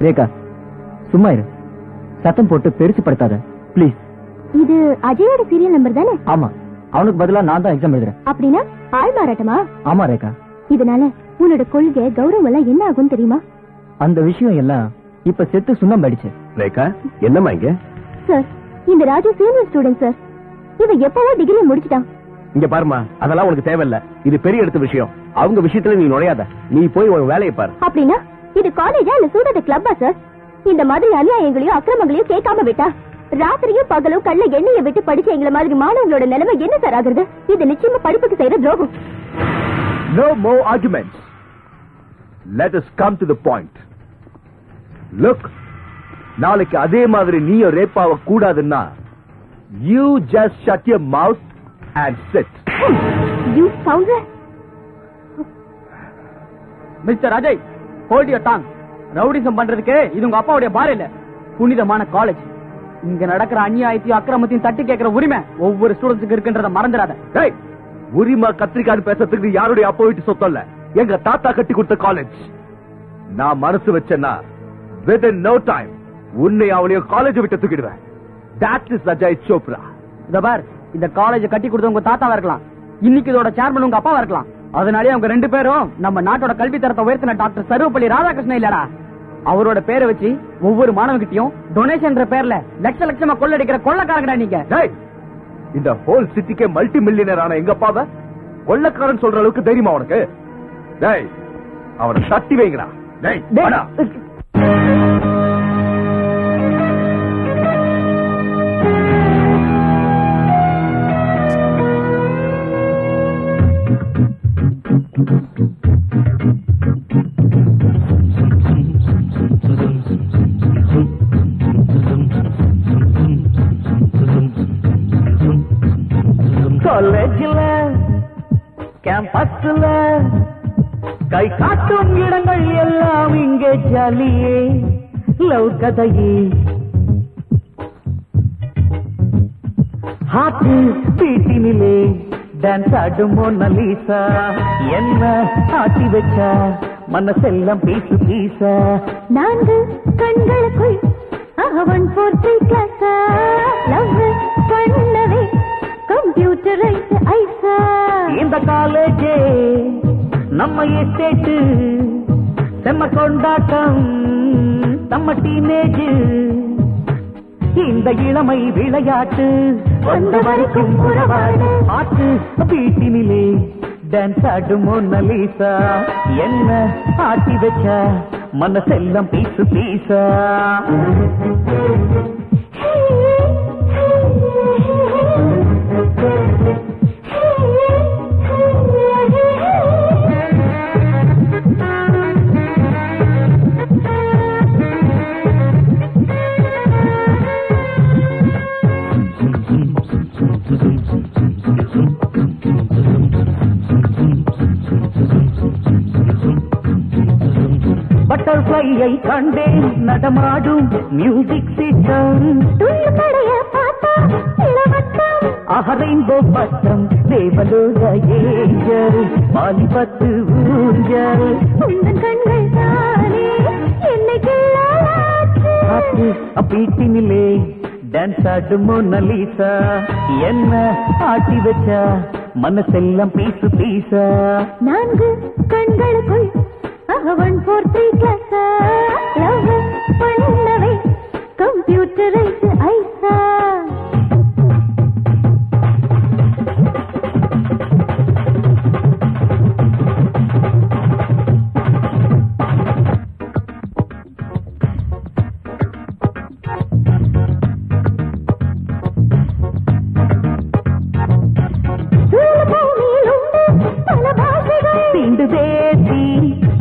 ரேகா சும்மா இரு, சத்தம் போட்டு பெருசு படுத்தாத ப்ளீஸ். இது அஜயோட சீரியல் நம்பர் தானே? ஆமா, அவனுக்கு பதிலா நான் தான் எக்ஸாம் எழுதுறேன். அப்படின்னா ஆள் மாறாட்டமா? ஆமா ரேகா. இதனால உன்னோட கொள்கை கௌரவம் எல்லாம் என்ன ஆகும் தெரியுமா? அந்த விஷயம் எல்லாம் இப்ப செத்து சுண்ணாம்படிச்சு. ரேகா என்னம்மா இங்க? சார், இந்த ராஜு சீனியர் ஸ்டூடெண்ட் சார். இவன் எப்பவோ டிகிரி முடிச்சிட்டான். இங்க பாருமா, அதெல்லாம் உனக்கு தேவையில்ல. இது பெரிய எடுத்த விஷயம். அவங்க விஷயத்துல நீ நுழையாத. நீ போய் உன் வேலையை பாரு. அப்படின்னா இது காலேஜா இல்ல சூடோட கிளப்பா சார்? இந்த மாதிரி அநியாயங்களையும் அக்கிரமங்களையும் கேட்காம விட்டா ராத்திரியும் பகலும் கல்ல எண்ணெயை விட்டு படிச்ச எங்களை மாதிரி மாணவங்களோட நிலைமை என்ன சார் ஆகுறது? இது நிச்சயமா படிப்புக்கு செய்யற துரோகம். No more arguments. Let us come to the point. Look, நாளைக்கு அதே மாதிரி நீயும் ரேப் ஆக கூடாதுன்னா you just shut your mouth and sit. You scoundrel. Mister Ajay, hold your tongue. Rowdyism பண்றதுக்கு இது உங்க அப்பாவுடைய பார் இல்ல, புனிதமான காலேஜ். இங்க நடக்கிற அநியாயத்தையும் அக்கிரமத்தையும் தட்டி கேட்கிற உரிமை ஒவ்வொரு ஸ்டூடெண்ட்ஸுக்கு இருக்குன்றத மறந்துடாத. உரிமை கத்திரிக்கான்னு பேசுறதுக்கு யாருடைய அப்பா வீட்டு சொத்தம் இல்ல, எங்க தாத்தா கட்டி கொடுத்த காலேஜ். நான் மனசு வச்சேன்னா within no time உன்னை அவளையும் காலேஜ் விட்டு தூக்கிடுவேன். That is Ajay Chopra. இந்த பார், இந்த காலேஜ் கட்டி கொடுத்த உங்க தாத்தாவா இருக்கலாம், இன்னைக்கு இதோட சேர்மன் உங்க அப்பாவா இருக்கலாம். அதனாலே அவங்க ரெண்டு பேரும் நம்ம நாட்டோட கல்வி தரத்தை உயர்த்தின டாக்டர் சர்வப்பள்ளி ராதாகிருஷ்ணன் இல்லடா. அவரோட பேரை வச்சு ஒவ்வொரு மாணவகிட்டையும் டொனேஷன் பேர்ல லட்ச லட்சமா கொள்ளடிக்கிற கொள்ளக்காரங்கடா நீங்க. இந்த ஹோல் சிட்டிக்கே மல்டி மில்லியனர் ஆன எங்க அப்பாவை கொள்ளக்காரன் சொல்ற அளவுக்கு தைரியமா உனக்கு? டேய், அவனை தட்டி வைங்கடா. டேய், வாடா. காலேஜ்ல கேம்பஸ்ல கை காட்டும் இடங்கள் எல்லாம் இங்கே ஜாலியே லவ் கதையே. ஹாட்டு வீட்டினிலே டான்ஸ் ஆடும் மோனலிசா, என்ன ஆட்டி வச்சா மனசெல்லாம் பீசு பீசா. நான்கு கண்களுக்குள் அவன் போர்த்தி கிளாஸா, லவ் பண்ணவே கம்ப்யூட்டரைஸ் ஐசா. இந்த காலேஜே நம்ம எஸ்டேட்டு, செம்ம கொண்டாட்டம் நம்ம டீனேஜ். இந்த இளமை விளையாட்டு வந்த வரைக்கும் புறவாடு. ஆட்டு வீட்டினிலே டான்ஸ் ஆடும் மோனலிசா, என்ன ஆட்டி வச்சா மனசெல்லாம் பீசு பீசா. பட்டர்ஃப்ளையை கண்டேன் நடமாடும் மியூசிக் சிஸ்டம். துள்ளுபடைய பார்த்தா இளவட்டம், அஹரைம்போ பட்டம் தேவலோக ஏஞ்சல் பாலிபத்து ஊஞ்சல். உந்தன் கண்கள் தானே என்னை கிள்ளாச்சு. வீட்டினிலே டான்ஸ் ஆடும் மோனலிசா, என்ன ஆட்டி வச்சா மனசெல்லாம் பீசு பீசா. நான்கு கண்களுக்குள் அவன் போர்த்தி கிளாஸா, லவ் பண்ணவே கம்ப்யூட்டரைஸ் ஐசா.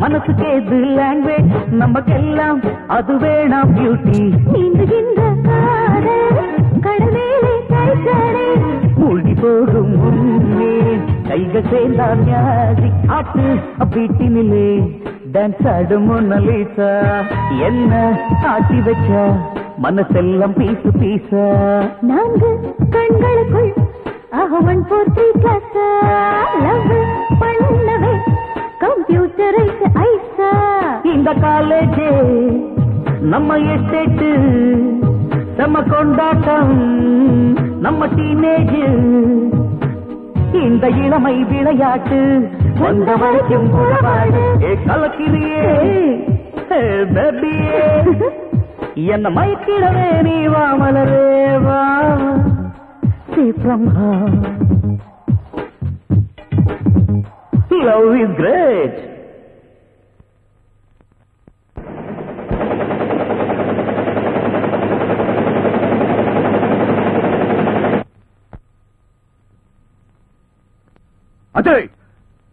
மனசுக்கேது லாங்குவேஜ் நமக்கெல்லாம் அது வேணாம் பியூட்டி. நீந்துகின்ற காதல் கடல் மேலே கைத்தரே, மூழ்கி போகும் முன்னே கைகள் சேர்ந்தால் மியாசிக். ஆட்டு வீட்டினிலே டான்ஸ் ஆடும் மோனலிசா, என்ன ஆட்டி வச்சா மனசெல்லாம் பீசு பீசா. நான்கு கண்களுக்குள் அவன் போர்த்தி கிளாஸா, லவ் பண்ணவே கம்ப்யூட்டரைஸ் ஐசா. இந்த காலேஜே நம்ம எஸ்டேட்டு நம்ம கொண்டாட்டம் நம்ம டீனேஜ் இந்த இளமை விளையாட்டு வந்த வரைக்கும் கலக்கிறியே பேபியே என்ன மயக்கிடவே நீ வா மலரே வா love is great. Ajay!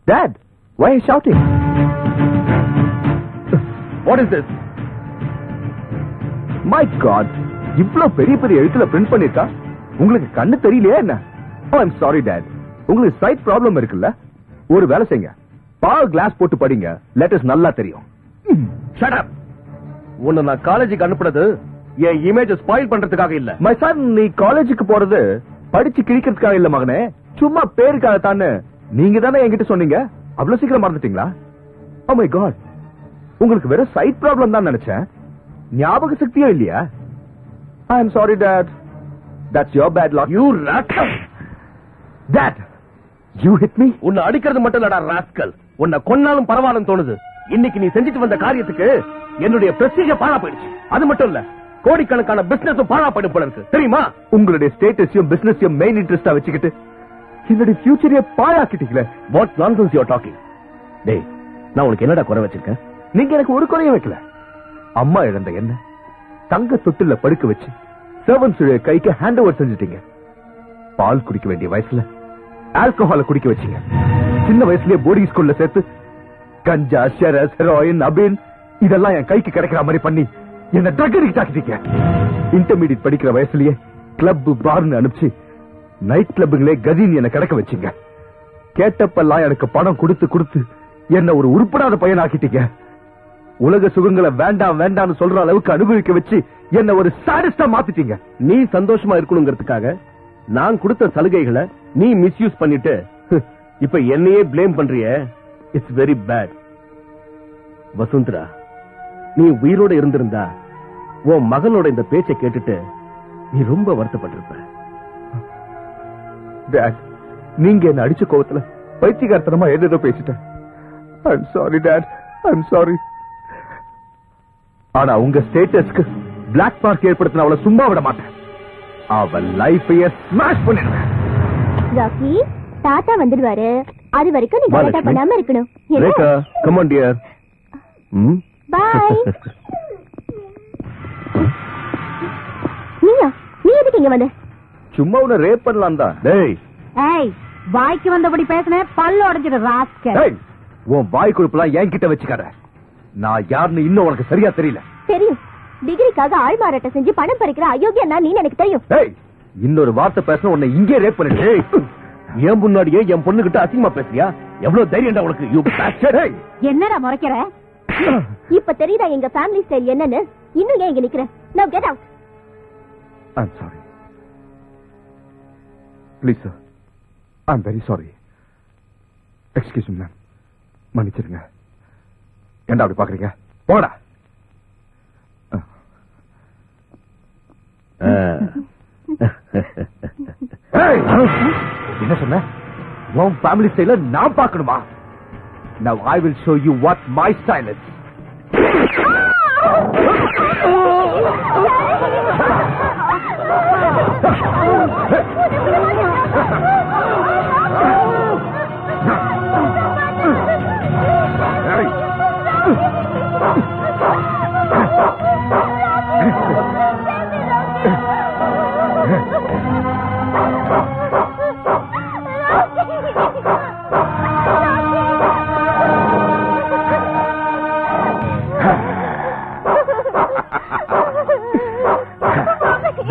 Dad, why are you shouting? What is this? My God! இவ்ளோ பெரிய பெரிய எழுத்துல பிரிண்ட் பண்ணிருக்கா. உங்களுக்கு கண்ணு தெரியலையா என்ன? Oh, I'm sorry, Dad. உங்களுக்கு சைட் ப்ராப்ளம் இருக்குல்ல? ஒரு வேலை செய்யுங்க. பால் கிளாஸ் போட்டு படிங்க. லெட்டர்ஸ் நல்லா தெரியும். Shut up! உன்னை நான் காலேஜுக்கு அனுப்புறது என் இமேஜ் ஸ்பாயில் பண்றதுக்காக இல்ல. My son, நீ காலேஜுக்கு போறது படிச்சு கிழிக்கிறதுக்காக இல்ல மகனே. சும்மா பேருக்காக தானே. நீங்க தானே என்கிட்ட சொன்னீங்க. அவ்வளவு சீக்கிரம் மறந்துட்டீங்களா? Oh my God. உங்களுக்கு வெறும் சைட் ப்ராப்ளம் தான் நினைச்சேன். ஞாபக சக்தியே இல்லையா? I am sorry, Dad. That's your bad luck. You rascal. Dad, you hit me? உன்னை அடிக்கிறது மட்டும் இல்லடா ராஸ்கல். உன்னை கொன்னாலும் பரவாயில்லைன்னு தோணுது. இன்னைக்கு நீ செஞ்சுட்டு வந்த காரியத்துக்கு என்னுடைய பிரஸ்டீஜ் பாழா போயிடுச்சு. அது மட்டும் இல்ல, கோடிக்கணக்கான பிசினஸும் பாழா போயிடும் போல இருக்கு. தெரியுமா? உங்களுடைய ஸ்டேட்டஸையும் பிசினஸையும் மெயின் இன்ட்ரெஸ்டா வச்சுக்கிட்டு என்னுடைய ஃபியூச்சரையே பாழாக்கிட்டீங்களே. What nonsense you are talking? டேய், நான் உனக்கு என்னடா குறை வச்சிருக்கேன்? நீங்க எனக்கு ஒரு குறையும் வைக்கல. அம்மா இழந்த என்ன தங்க தொட்டில படுக்க வச்சு சர்வன்ஸ் கைக்கு ஹேண்ட் ஓவர் செஞ்சுட்டீங்க. பால் குடிக்க வேண்டிய வயசுல ஆல்கஹால குடிக்க வச்சீங்க. சின்ன வயசுலயே போர்டிங் ஸ்கூல்ல சேர்த்து கஞ்சா, ஷெரஸ், ஹெரோயின், அபின் இதெல்லாம் என் கைக்கு கிடைக்கிற மாதிரி பண்ணி என்ன ட்ரக் அடிக்ட் ஆக்கிட்டீங்க. இன்டர்மீடியட் படிக்கிற வயசுலயே கிளப் பார்னு அனுப்பிச்சு நைட் கிளப்புகளே கதின்னு என்ன கிடக்க வச்சீங்க. கேட்டப்பெல்லாம் எனக்கு பணம் கொடுத்து கொடுத்து என்ன ஒரு உருப்படாத பையன் ஆக்கிட்டீங்க. உலக சுகங்களை வேண்டாம் வேண்டாம்னு சொல்ற அளவுக்கு அனுபவிக்க வச்சு என்ன ஒரு சாடிஸ்டா மாத்திட்டீங்க. நீ சந்தோஷமா இருக்கணுங்கிறதுக்காக நான் கொடுத்த சலுகைகளை நீ மிஸ்யூஸ் பண்ணிட்டு இப்ப என்னையே பிளேம் பண்றிய. It's very bad. வசுந்தரா, நீ உயிரோட இருந்திருந்தா உன் மகளோட இந்த பேச்சை கேட்டுட்டு நீ ரொம்ப வருத்தப்பட்டிருப்ப. Dad, நீங்க என்ன அடிச்ச கோவத்துல பைத்தியக்காரத்தனமா ஏதேதோ பேசிட்டேன். I'm sorry, Dad. I'm sorry. ஆனா உங்க ஸ்டேட்டஸ்க்கு பிளாக் மார்க் ஏற்படுத்தின அவளை சும்மா விட மாட்டேன். அவள் லைஃபையே ஸ்மாஷ் பண்ணிடுவேன். ராக்கி, தாத்தா வந்துடுவாரு. அது வரைக்கும் நீ கரெக்டா பண்ணாம இருக்கணும். Rekha, come on dear. Bye. நீ எதுக்கு இங்க வந்த? சும்மா உன்னை ரேப் பண்ணலாம் தான். டேய், ஏய், வாய்க்கு வந்தபடி பேசுனே பல்ல உடைஞ்சிர ராஸ்கல். டேய், உன் வாய் குறுப்பெல்லாம் என்கிட்ட வச்சுக்காத. நான் யாருன்னு இன்னும் உனக்கு சரியா தெரியல. தெரியும். டிகிரிக்காக ஆள்மாறாட்டம் செஞ்சு பணம் பறிக்கிற அயோக்கியம் தான் நீ எனக்கு தெரியும். டேய், இன்னொரு வார்த்தை பேசணும் உன்னை இங்கே ரேப் பண்ணிடு. என் முன்னாடியே என் பொண்ணு கிட்ட அசிங்கமா பேசுறியா? எவ்வளவு தைரியம்டா உனக்கு? You bastard. என்னடா முறைக்கிற? இப்ப தெரியுதா எங்க ஃபேமிலி ஸ்டைல் என்னன்னு? இன்னும் ஏன் இங்க நிக்கிற? Now get out. I'm sorry. Please sir, I'm very sorry. Excuse me ma'am. மன்னிச்சிருங்க. என்ன அப்படி பாக்குறீங்க? போடா. என்ன சொன்ன? உன் ஃபேமிலி ஸ்டைல நான் பார்க்கணுமா? Now I will show you what my style is.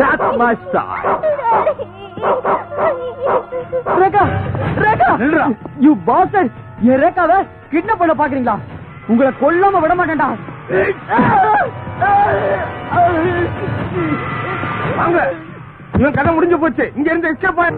That's my style. Rekha, Rekha, you bastard! என் ரேகாவை கிட்னாப் பண்ண பாக்குறீங்களா? உங்களை கொல்லாம விட மாட்டேன்டா. வாங்க, இவன் கதை முடிஞ்சு போச்சு. இங்க இருந்து எஸ்கேப் ஆயி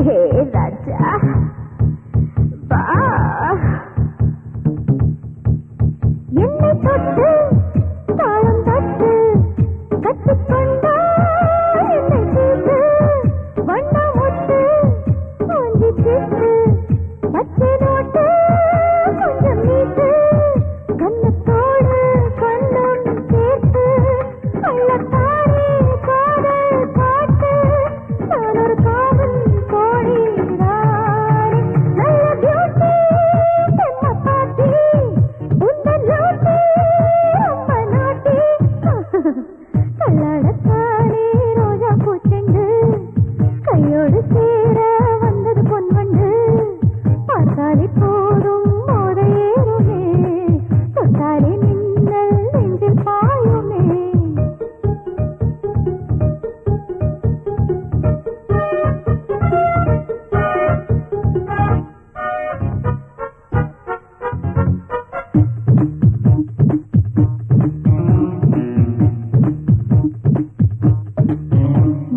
ஹே ராஜா வா என்னை தொட்டு தாளம் தட்டு கற்றுக்கொண்டா என்னை கேட்டு வண்ணா முட்டு மூஞ்சி சிட்டு பச்சை நோட்டு கொஞ்சம் நீட்டு கண்ணத்தோடு கண்ணம் சேர்த்து அள்ளத்தானே காதல் பாட்டு நான் ஒரு காவல் கோழி நானே நல்ல பியூட்டி செம்ம பாட்டி உந்தன் லூட்டி ரொம்ப நாட்டி கல்லாடத்தானே ரோஜா பூச்செண்டு கையோடு சேர வந்தது பொன்வண்டு பார்த்தாலே போதும் மோதையேறுமே தொட்டாலே மின்னல் நெஞ்சில் பாயுமே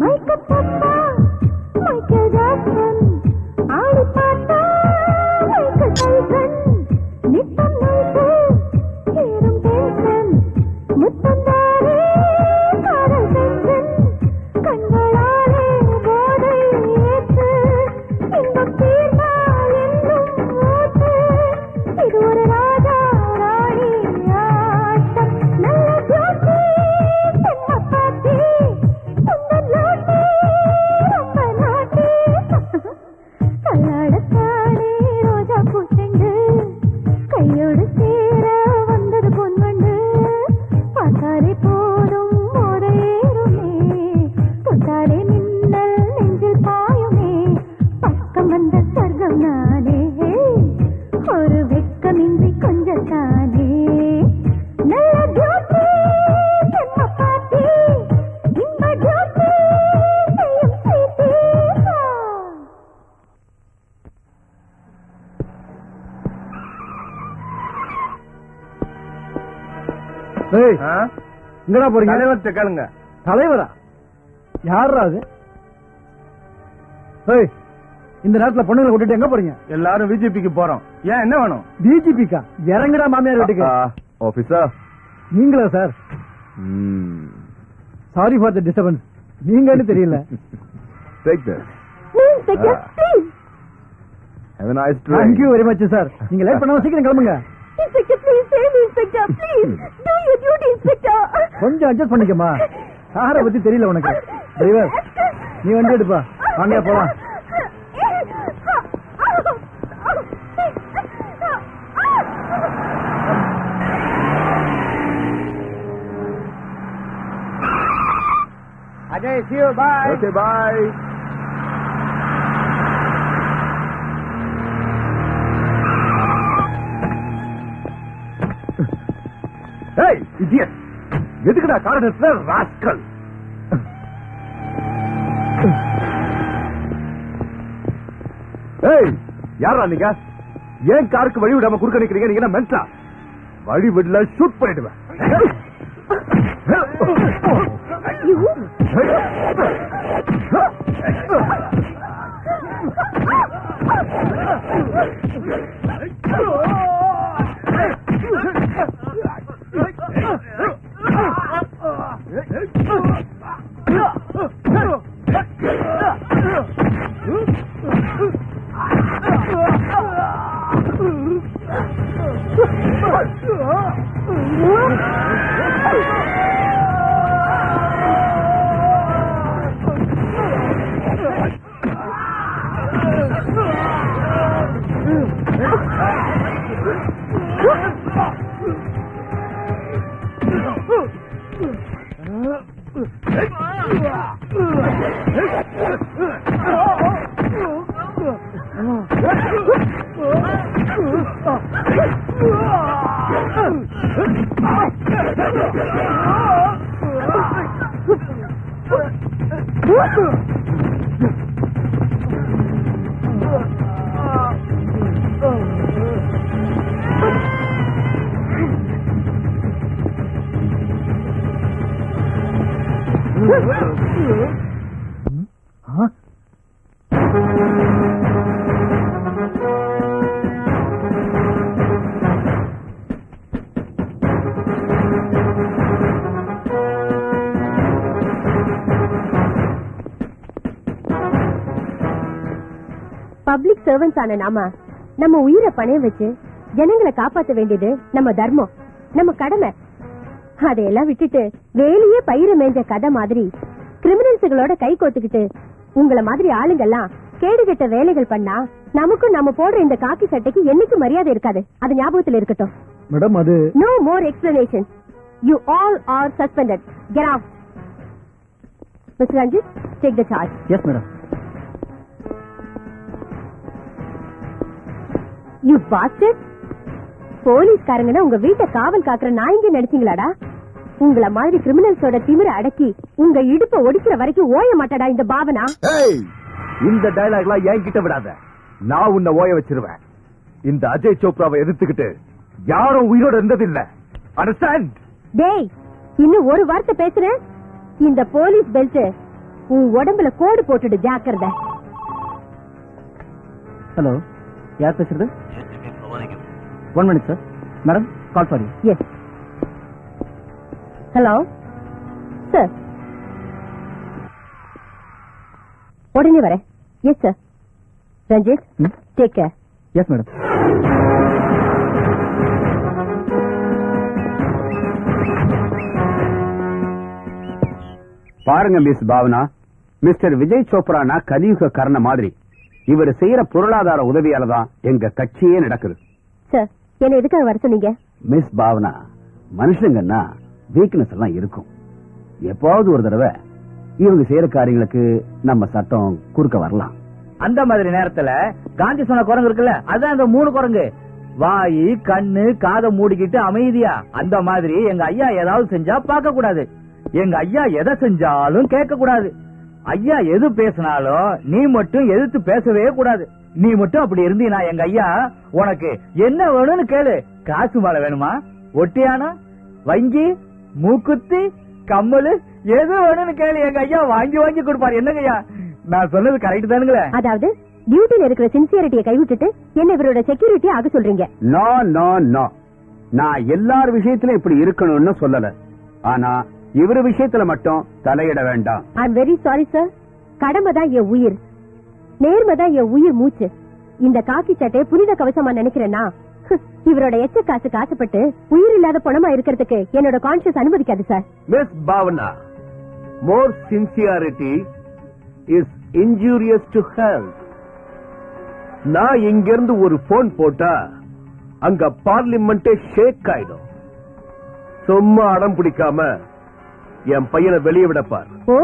மைக்கேல் பாப்பா மைக்கேல் ஜாக்சன் ஆடி பார்த்தா மைக்கேல் டைசன் நித்தம் நைட்டு ஏறும் டென்ஷன் முத்தம் தாரே காதல் டென்ஷன் கண்களாலே போதை ஏற்று இன்பம் தீர்ந்தா என்னும் ஊற்று இது ஒரு ராஜா ராணி ஆட்டம் நல்ல ஜோதி செம்ம பாட்டி உந்தன் லூட்டி ரொம்ப நாட்டி கல்லாடத்தானே ரோஜா பூச்செண்டு கையோடு சேர வந்தது பொன்வண்டு பார்த்தாலே போதும் மோதையேறுமே தொட்டாலே மின்னல் நெஞ்சில் பாயுமே பக்கம் வந்த சொர்க்கம் நானே ஒரு வெட்கமின்றி கொஞ்சம் தானே நல்ல ஜோதி செம்ம பாட்டி இன்ப ஜோதி செய்யும் சீட்டி எங்கடா போறீங்க? தலைவர்கிட்ட கேளுங்க. தலைவரா? யாரா அது? இந்த நேரத்துல பொண்ணுங்களை கூட்டிட்டு எங்க போறீங்க? எல்லாரும் பிஜேபிக்கு போறோம். ஏன் என்ன வேணும்? பிஜேபிக்கா? இறங்குடா மாமியார் வீட்டுக்கு. ஆபீசர் நீங்களா sir? Sorry for the disturbance. நீங்கன்னு தெரியல. Take this. Inspector please have a nice day. Thank you very much sir. நீங்க லேட் பண்ணாம சீக்கிரம் கிளம்புங்க. Inspector please save me inspector please do your duty inspector கொஞ்சம் அட்ஜஸ்ட் பண்ணிக்கமா. சார பத்தி தெரியல உனக்கு. டிரைவர் நீ வண்டி எடுப்பா. வாங்க போலாம். Ajay, see you, bye. Okay, bye. Hey, idiot! எதுக்குடா கார் நிறுத்துற ராஸ்கல்? ஏய், யாரா நீங்க? ஏன் காருக்கு வழி விடாம குறுக்க நிக்கிறீங்க? நீங்க என்ன மென்டலா? வழி விடல ஷூட் பண்ணிடுவேன். Huh? பப்ளிக் சர்வன்ஸ் ஆன நாம நம்ம உயிரை பணைய வச்சு ஜனங்களை காப்பாற்ற வேண்டியது நம்ம தர்மம், நம்ம கடமை. அதையெல்லாம் விட்டுட்டு வேலையே பயிர மேஞ்ச கதை மாதிரி கிரிமினல்ஸுகளோட கை கோத்துக்கிட்டு உங்கள மாதிரி ஆளுங்கெல்லாம் கேடுகெட்ட வேலைகள் பண்ணா நமக்கும் நம்ம போடுற இந்த காக்கி சட்டைக்கு என்னைக்கு மரியாதை இருக்காது. அது ஞாபகத்தில் இருக்கட்டும். மேடம், அது no more explanation. You all are suspended. Get out. Mister Ranjith, take the charge. Yes madam. You bastard. போலீஸ்காரங்கன்னா உங்க வீட்டை காவல் காக்குற நாய்ங்க நினைச்சீங்களாடா? உங்கள மாதிரி கிரிமினல்ஸோட திமிர அடக்கி உங்க இடுப்ப ஒடிக்கிற வரைக்கும் ஓய மாட்டாடா இந்த பாவனா. இந்த டயலாக்லாம் என்கிட்ட விடாத. நான் உன்னை ஓய வச்சிருவேன். இந்த அஜய் சோப்ராவை எதிர்த்துக்கிட்டு யாரும் உயிரோட இருந்ததில்லை. அண்டர்ஸ்டாண்ட்? டேய், இன்னும் ஒரு வார்த்தை பேசுறேன், இந்த போலீஸ் பெல்ட் உன் உடம்புல கோடு போட்டுடு. ஜாக்கிரதை. ஹலோ, யார் பேசுறது? 1 minute sir. Madam, call for you. Yes. Hello sir, உடனே வரேன். Yes sir. Ranjith, take care. Yes madam. பாருங்க மிஸ் பாவனா, மிஸ்டர் விஜய் சோப்ரானா கலியுக கர்ண மாதிரி. இவர் செய்யற பொருளாதார உதவியால தான் எங்க கட்சியே நடக்குது. சார், என்ன எதுக்காக வர சொன்னீங்க? மிஸ் பாவனா, மனுஷங்கன்னா வீக்னஸ் எல்லாம் இருக்கும். எப்பாவது ஒரு தடவை இவங்க செய்யற காரியங்களுக்கு நம்ம சட்டம் குறுக்க வரலாம். அந்த மாதிரி நேரத்துல காந்தி சொன்ன குரங்கு இருக்குல்ல, அதான் இந்த 3 குரங்கு. வாய், கண்ணு, காதை மூடிக்கிட்டு அமைதியா. அந்த மாதிரி எங்க ஐயா ஏதாவது செஞ்சா பார்க்க கூடாது. எங்க ஐயா எதை செஞ்சாலும் கேட்க கூடாது. ஐயா எது பேசினாலும் நீ மட்டும் எதிர்த்து பேசவே கூடாது. நீ மட்டும் அப்படி இருந்தீனா எங்க ஐயா உனக்கு என்ன வேணும்னு கேளு. காசு மாலை வேணுமா, ஒட்டியானா, வங்கி, மூக்குத்தி, கம்மலு, எது வேணும்னு கேளு. எங்க ஐயா வாங்கி வாங்கி கொடுப்பாரு. என்னங்க ஐயா, நான் சொன்னது கரெக்ட் தானுங்களே? அதாவது டியூட்டில இருக்கிற சின்சியரிட்டியை கைவிட்டுட்டு என்ன இவரோட செக்யூரிட்டி ஆக சொல்றீங்க? நோ நோ நோ, நான் எல்லார் விஷயத்திலும் இப்படி இருக்கணும்னு சொல்லல. ஆனா இவரு விஷயத்துல மட்டும் தலையிட வேண்டாம். I am very sorry sir. கடமை தான் என் உயிர், நேர்மை தான் என் உயிர் மூச்சு. இந்த காக்கி சட்டையை புனித கவசமா நினைக்கிறேன்னா இவரோட எச்ச காசுக்கு ஆசைப்பட்டு உயிர் இல்லாத பணமா இருக்கிறதுக்கு என்னோட கான்சியஸ் அனுமதிக்காது sir. Miss Bhavana, more sincerity is injurious to health. நான் இங்கிருந்து ஒரு போன் போட்டா அங்க பார்லிமெண்டே ஷேக் ஆயிடும். சும்மா அடம் பிடிக்காம என் பையனை வெளியே விடப்பார். ஓ,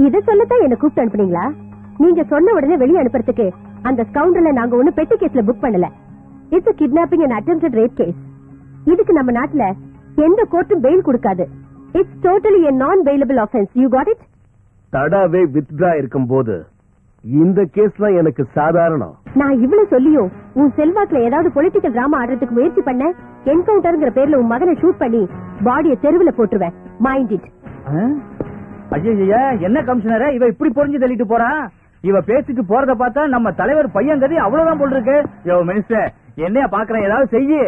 இத சொல்லத்தான் என்ன கூப்பிட்டு அனுப்புனீங்களா? நீங்க சொன்ன உடனே வெளியே அனுப்புறதுக்கு அந்த ஸ்கவுண்டர்ல நாங்க ஒண்ணு பெட்டி கேஸ்ல புக் பண்ணல. It's kidnapping and attempted rape case. இதுக்கு நம்ம நாட்டுல எந்த கோர்ட்டும் பெயில் கொடுக்காது. It's totally a non-bailable offense. You got it? தடாவே வித்ட்ரா இருக்கும்போது இந்த கேஸ்லாம் எனக்கு சாதாரணம். நான் இவ்வளவு சொல்லியும் உன் செல்வாக்குல ஏதாவது பொலிட்டிக்கல் டிராமா ஆடுறதுக்கு முயற்சி பண்ண என்கவுண்டர்ங்கிற பேர்ல உன் மகனை ஷூட் பண்ணி பாடியை தெருவுல போட்டுருவேன். Mind it. ஐயா, என்ன கமிஷனரே இவ இப்படி பொறிஞ்சு தள்ளிட்டு போறா? இவ பேசிட்டு போறத பார்த்தா நம்ம தலைவர் பையன் கதி அவ்வளவுதான் போல் இருக்கு. யோ மினிஸ்டர், என்னைய பாக்குறேன், ஏதாவது செய்யு.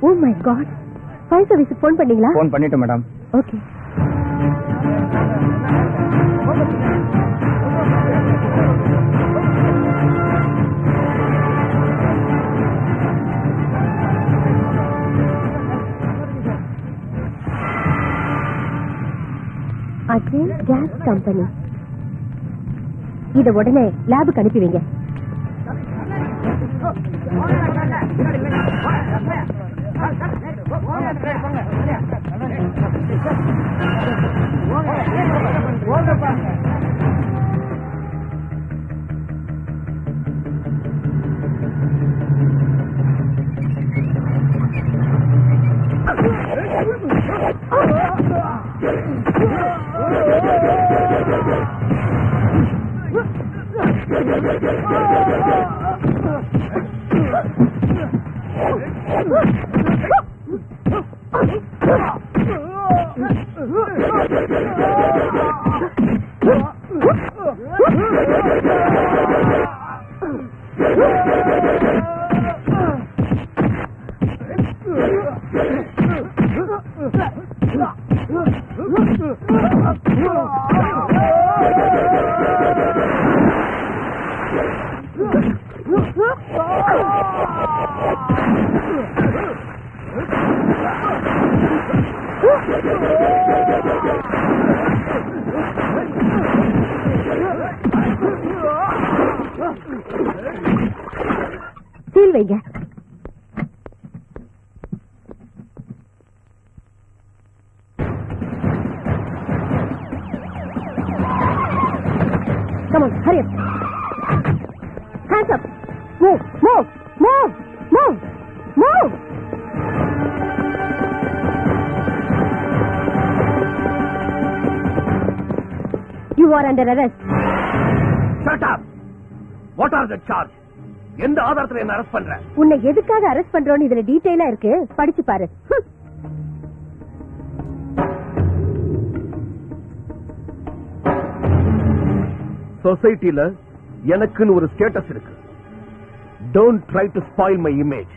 Oh my God, fire service phone பண்ணீங்களா? போன் பண்ணிட்டேன் madam. Okay. Ajay gas company. இத உடனே லேபுக்கு அனுப்பி வைங்க. சீல் வைங்க. Come on, hurry up. Hands up. Move, move, move, move, move. You are under arrest. Shut up. What are the charges? எந்த ஆதாரத்துல என்ன அரெஸ்ட் பண்ற? உன்னை எதுக்காக அரெஸ்ட் பண்றோம்னு இதுல டீடைலா இருக்கு, படிச்சு பாரு. சொசைட்டில எனக்குன்னு ஒரு ஸ்டேட்டஸ் இருக்கு. Don't try to spoil my image.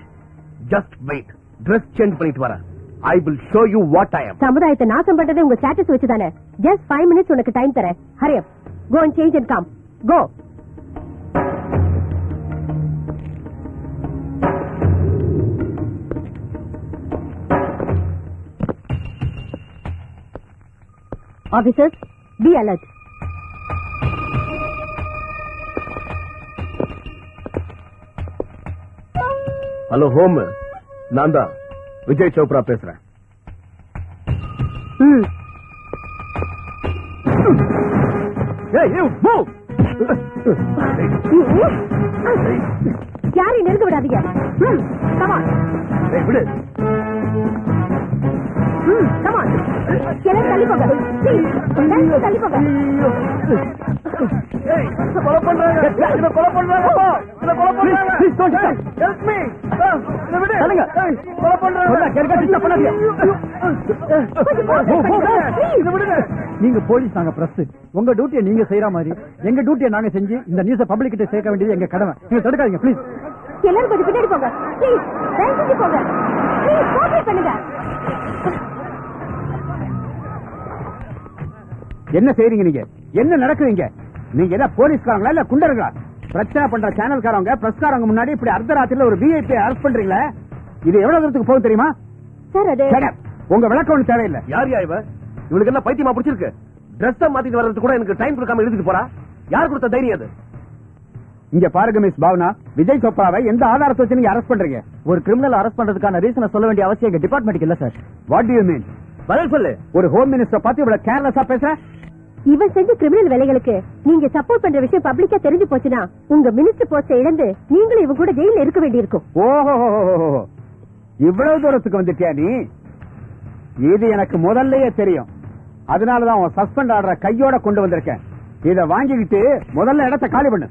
Just wait. Dress change பண்ணிட்டு வரேன். I will show you what I am. சமுதாயத்தை நாசம் பண்றதே உங்க ஸ்டேட்டஸ் வச்சுதானே. Just 5 minutes உனக்கு டைம் தரேன். Hurry up. Go and change and come. Go. Officers, be alert. Hello home, நான் தான் விஜய் சோப்ரா பேசுறேன். யாரையும் நெருங்க விடாதீங்க. விடு. Come on. எல்லாரும் தள்ளி போங்க. Please, தள்ளி போங்க. கொலை பண்றாங்க. இத கொலை பண்றாங்க. இத கொலை பண்றாங்க. Please don't help me. இத விடு. தள்ளுங்க. கொலை பண்றாங்க. கேட்க டிஸ்டர்ப் பண்ணாதீங்க. இத விடுங்க. நீங்க போலீஸ், நாங்க பிரஸ். உங்க டியூட்டியை நீங்க செய்யற மாதிரி எங்க டியூட்டியை நாங்க செஞ்சு இந்த நியூஸை பப்ளிக் கிட்ட சேர்க்க வேண்டியது எங்க கடமை. நீங்க தடுக்காதீங்க ப்ளீஸ். எல்லாரும் கொஞ்சம் பின்னாடி போங்க. ப்ளீஸ், தயவு போங்க. ப்ளீஸ், கோஆபரேட் பண்ணுங்க. என்ன செய்றீங்க நீங்க? என்ன நடக்குதுங்க? நீங்க என்ன போலீஸ்காரங்களா இல்ல குண்டர்களா? பிரச்சனை பண்ற சேனல்காரங்க பிரஸ்காரங்க முன்னாடி இப்படி அர்த்தராத்திரில ஒரு விஐபி அரெஸ்ட் பண்றீங்களா? இது எவ்வளவு தூரத்துக்கு போகும் தெரியுமா? சார், அது உங்க விளக்கம் ஒண்ணு தேவையில்லை. யார் யா இவ? இவளுக்கு என்ன பைத்தியமா பிடிச்சிருக்கு? டிரெஸ் மாத்திட்டு வர்றதுக்கு கூட எனக்கு டைம் கொடுக்காம எழுதிட்டு போறா. யார் கொடுத்த தைரியம் அது? இங்க பாருங்க மிஸ் பாவனா, விஜய் சோப்ராவை எந்த ஆதாரத்தை வச்சு நீங்க அரெஸ்ட் பண்றீங்க? ஒரு கிரிமினல் அரெஸ்ட் பண்றதுக்கான ரீசனை சொல்ல வேண்டிய அவசியம் எங்க டிபார்ட்மெண்ட் இல்ல sir. What to you mean? பதில் சொல்லு. ஒரு ஹோம் மினிஸ்டர் பார்த்து இவ்வளவு கேர்லெஸ்ஸா பேசுற? இவன் செஞ்ச கிரிமினல் வேலைகளுக்கு நீங்க சப்போர்ட் பண்ற விஷயம் பப்ளிக்கா தெரிஞ்சு போச்சுன்னா உங்க மினிஸ்டர் போஸ்ட இழந்து நீங்களும் இவங்க கூட ஜெயில இருக்க வேண்டியிருக்கும். ஓஹோ, இவ்வளவு தூரத்துக்கு வந்துட்டியா நீ? இது எனக்கு முதல்லயே தெரியும். அதனாலதான் உன் சஸ்பெண்ட் ஆர்டரை கையோட கொண்டு வந்திருக்கேன். இத வாங்கிக்கிட்டு முதல்ல இடத்தை காலி பண்ணு.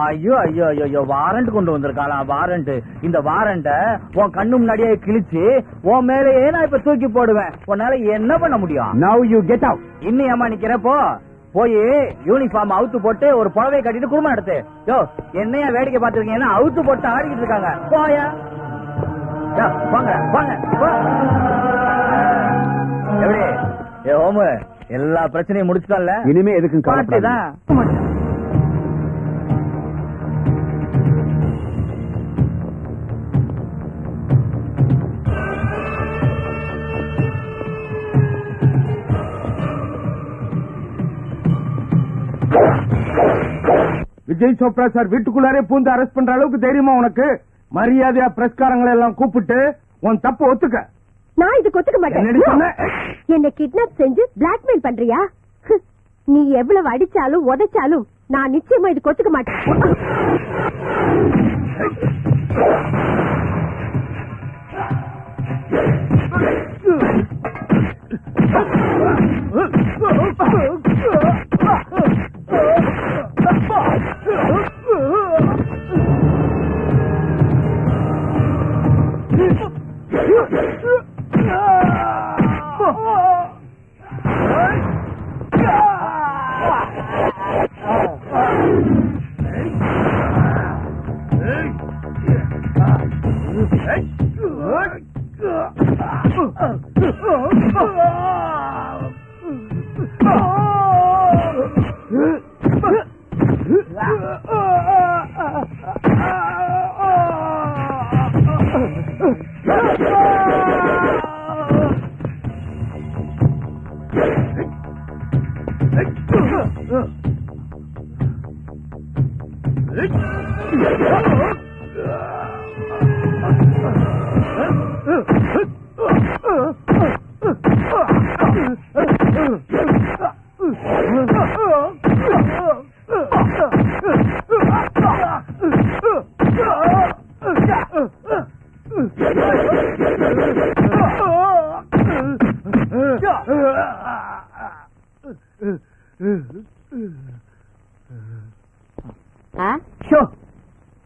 ஐயோ ஐயோ ஐயோ, வாரண்ட் கொண்டு வந்திருக்காளா? வாரண்ட். இந்த வாரண்ட உன் கண்ணு முன்னாடியே கிழிச்சு உன் மேலேயே நான் இப்ப தூக்கி போடுவேன். உன்னால என்ன பண்ண முடியும்? Now you get out. இன்னும் ஏமா நிக்கிறப்போ போய் யூனிஃபார்ம் அவுத்து போட்டு ஒரு புடவை கட்டிட்டு குடும்பம் எடுத்து. யோ, என்னையா வேடிக்கை பார்த்திருக்கீங்க? அவுத்து போட்டு ஆடிக்கிட்டு இருக்காங்க. போயா, வாங்க வாங்க. எப்படி ஓமு எல்லா பிரச்சனையும் முடிச்சுட்டால? இனிமே எதுக்கும் பாட்டுதான். விஜய் சோப்ரா சார் வீட்டுக்குள்ளாரே பூந்து அரெஸ்ட் பண்ற அளவுக்கு தைரியமா உனக்கு? மரியாதையா பிரஸ்காரங்களை எல்லாம் கூப்பிட்டு உன் தப்பு ஒத்துக்க. நான் இதுக்கு ஒத்துக்க மாட்டேன். என்ன கிட்னாப் செஞ்சு பிளாக்மெயில் பண்றியா? நீ எவ்வளவு அடிச்சாலும் உதைச்சாலும் நான் நிச்சயமா இதுக்கு ஒத்துக்க மாட்டேன்.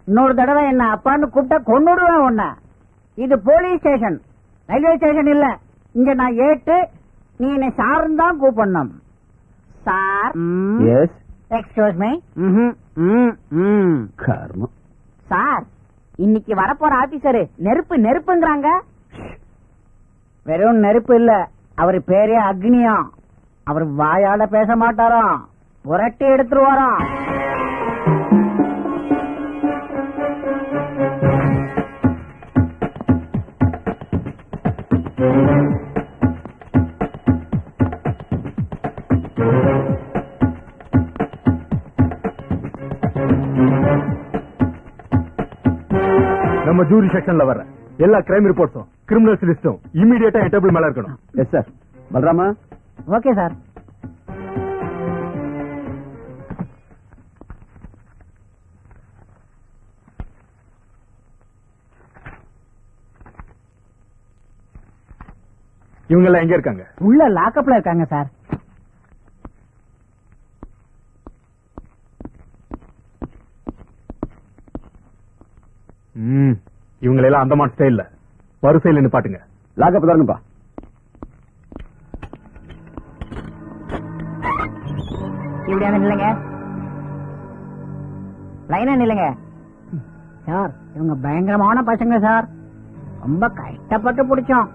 இன்னொரு தடவை என்ன அப்பான்னு கூப்பிட்டா கொன்னுடுவேன் உன்ன. இது போலீஸ் ஸ்டேஷன், ரயில்வே ஸ்டேஷன் இல்ல. இங்க நான் ஏட்டு, நீ என்னை சார்னு தான் கூப்பிடணும். சார். எஸ். Excuse me. கர்மம். சார், இன்னைக்கு வரப்போற ஆபீசர் நெருப்பு நெருப்புங்கிறாங்க. வெறும் நெருப்பு இல்ல, அவரு பேரே அக்னியம். அவர் வாயால பேச மாட்டாராம், புரட்டி எடுத்துருவாராம். நம்ம ஜூரி செக்ஷன்ல வர எல்லா கிரைம் ரிப்போர்ட்ஸும் கிரிமினல்ஸ் லிஸ்டும் இமிடியேட்டா என் டேபிள் மேல இருக்கணும். Yes sir. பல்ராமா. Okay sir. இவங்க எல்லாம் எங்க இருக்காங்க? உள்ள லாக்அப்ல இருக்காங்க சார். இவங்களெல்லாம் அந்தமான் ஸ்டைல்ல வரிசையில் நிப்பாட்டுங்க. லாக்அப் தானுப்பா. இப்படியா நில்லுங்க, லைனா நில்லுங்க. சார், இவங்க பயங்கரமான பசங்க சார், ரொம்ப கஷ்டப்பட்டு பிடிச்சோம்.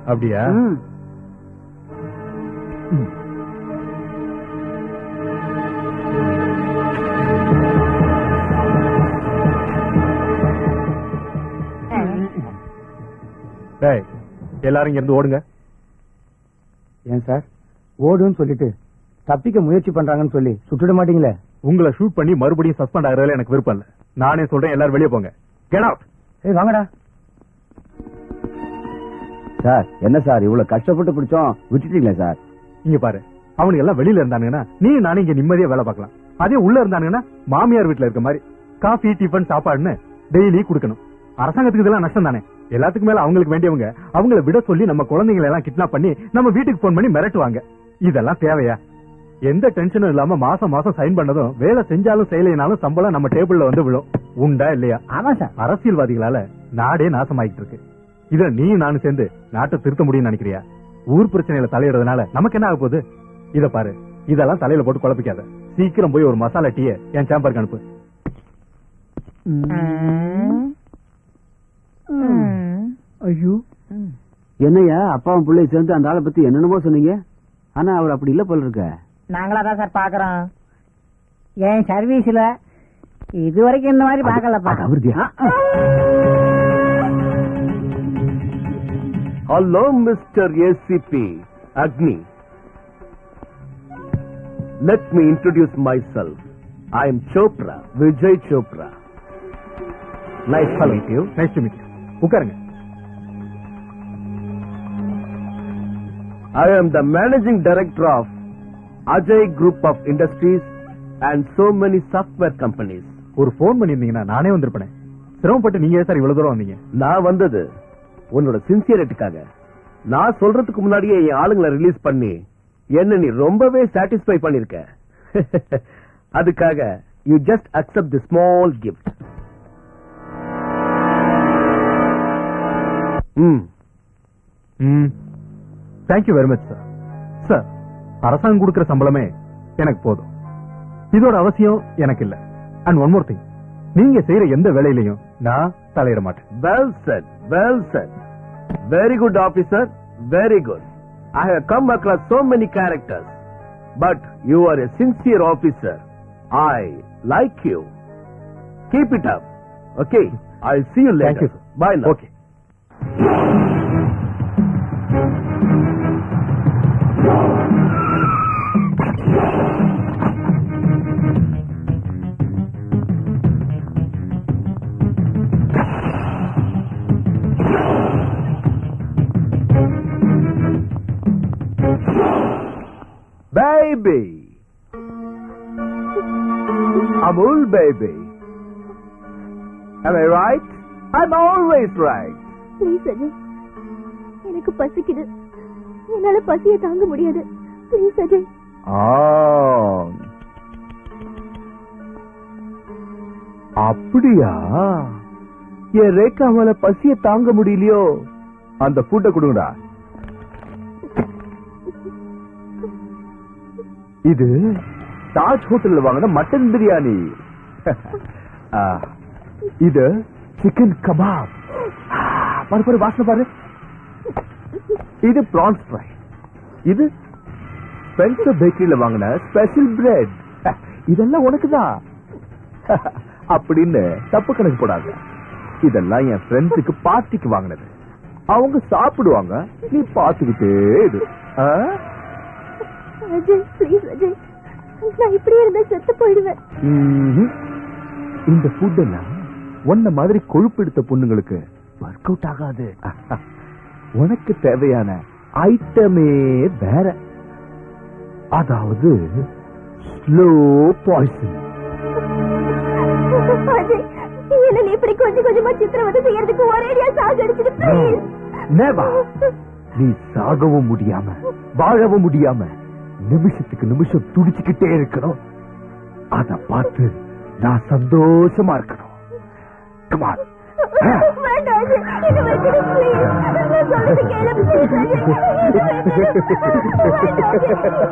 அப்படியா? எல்லாரும் இங்க இருந்து ஓடுங்க. ஏன் சார் ஓடுன்னு சொல்லிட்டு தப்பிக்க முயற்சி பண்றாங்கன்னு சொல்லி சுட்டுட மாட்டீங்களே? உங்களை ஷூட் பண்ணி மறுபடியும் சஸ்பெண்ட் ஆகிறதுல எனக்கு விருப்பம் இல்ல. நானே சொல்றேன், எல்லாரும் வெளியே போங்க. Get out. ஏய் வாங்கடா. சார் என்ன சார் இவ்வளவு கஷ்டப்பட்டு பிடிச்சோம், விட்டுட்டீங்களே சார்? இங்க பாரு, அவனுக்கு எல்லாம் வெளியில இருந்தானுங்கன்னா நீ நானே இங்க நிம்மதியா வேலை பார்க்கலாம். அதே உள்ள இருந்தானுங்கன்னா மாமியார் வீட்டுல இருக்க மாதிரி காஃபி டிஃபன் சாப்பாடுன்னு டெய்லி கொடுக்கணும். அரசாங்கத்துக்கு இதெல்லாம் நஷ்டம் தானே. எல்லாத்துக்கும் மேல அவங்களுக்கு வேண்டியவங்க அவங்கள விட சொல்லி நம்ம குழந்தைங்களை எல்லாம் கிட்னாப் பண்ணி நம்ம வீட்டுக்கு போன் பண்ணி மிரட்டுவாங்க. இதெல்லாம் தேவையா? எந்த டென்ஷனும் இல்லாம மாசம் மாசம் சைன் பண்ணதும் வேலை செஞ்சாலும் செய்யலைனாலும் சம்பளம் நம்ம டேபிள்ல வந்து விழும். உண்டா இல்லையா? ஆமா சார். அரசியல்வாதிகளால நாடே நாசமாயிட்டு இருக்கு. இத நீ நானும் சேர்ந்து நாட்டை திருத்த முடியும்னு நினைக்கிறியா? ஊர் பிரச்சனையில தலையிடுறதுனால நமக்கு என்ன ஆக போகுது? இத பாரு, இதெல்லாம் தலையில போட்டு குழப்பிக்காத. சீக்கிரம் போய் ஒரு மசாலா டீயை என் சேம்பருக்கு அனுப்பு. ஐயோ, என்னையா அப்பாவும் பிள்ளை சேர்ந்து அந்த ஆளை பத்தி என்னென்னமோ சொன்னீங்க. ஆனா அவர் அப்படி இல்ல போல இருக்க. நாங்களாதான் சார் பாக்குறோம். என் சர்வீஸ்ல இது வரைக்கும் இந்த மாதிரி பாக்கலப்பா. Hello mister ACP Agni. Let me introduce myself. I am Chopra, Vijay Chopra. Nice to meet you. Nice to meet you. உட்காருங்க. I am the managing director of Ajay Group of Industries and so many software companies. ஒரு phone பண்ணிருந்தீங்கன்னா நானே வந்திருப்பேன். சிரமப்பட்டு நீங்க sir இவ்வளவு தூரம் வந்தீங்க. நான் வந்தது உன்னோட சின்சியரிட்டிக்காக. நான் சொல்றதுக்கு முன்னாடியே என் ஆளுங்களை ரிலீஸ் பண்ணி என்ன நீ ரொம்பவே சாட்டிஸ்ஃபை பண்ணிருக்க. அதுக்காக you just accept the small gift. Thank you very much sir. Sir, அரசாங்கம் கொடுக்கிற சம்பளமே எனக்கு போதும். இதோட அவசியம் எனக்கு இல்ல. அண்ட் ஒன் மோர் திங், நீங்க செய்யற எந்த வேலையிலையும் நான் தலையிட மாட்டேன். Well said, well said. Very good officer, very good. I have come across so many characters, but you are a sincere officer. I like you. Keep it up. Okay, I'll see you later. Thank you, sir. Bye now. Okay. Baby, Amul baby. Am I right? I'm always right. Please Ajay, எனக்கு பசிக்குது. என்னால பசியை தாங்க முடியாது. Please Ajay. அப்படியா? என் ரேகா மேல பசிய தாங்க முடியலையோ? அந்த ஃபுட்டை கொடுங்கடா. இது தாஜ் ஹோட்டல்ல வாங்கின மட்டன் பிரியாணி. இது சிக்கன் கபாப். பாரு பாரு, வாசனை பாரு. இது பிரான்ஸ் ஃப்ரை. இது ஸ்பென்சர் பேக்கரியில வாங்கின ஸ்பெஷல் பிரெட். இதெல்லாம் உனக்குதான் அப்படின்னு தப்பு கணக்கு போடாத. இதெல்லாம் என் ஃப்ரெண்ட்ஸுக்கு பார்ட்டிக்கு வாங்கினது. அவங்க சாப்பிடுவாங்க, நீ பாத்துக்கிட்டே இரு. அஜய், ப்ளீஸ் அஜய், நான் இப்படியே இருந்தா செத்து போயிடுவேன். இந்த ஃபுட் எல்லாம் உன்ன மாதிரி கொழுப்பு எடுத்த பொண்ணுங்களுக்கு ஒர்க் அவுட் ஆகாது. உனக்கு தேவையான ஐட்டமே வேற, அதாவது ஸ்லோ பாய்சன். அஜய், என்ன நீ இப்படி கொஞ்சம் கொஞ்சமா சித்திரவதை செய்யறதுக்கு ஒரேடியா சாகடிச்சிட்டு ப்ளீஸ். நீ சாகவும் முடியாம வாழவும் முடியாம நிமிஷத்துக்கு நிமிஷம் துடிச்சுக்கிட்டே இருக்கணும். அத பார்த்து நான் சந்தோஷமா இருக்கணும். Come on. வேண்டாம் அஜய், என்ன விட்டுடு ப்ளீஸ். நான் சொல்றது கேளு ப்ளீஸ் அஜய்.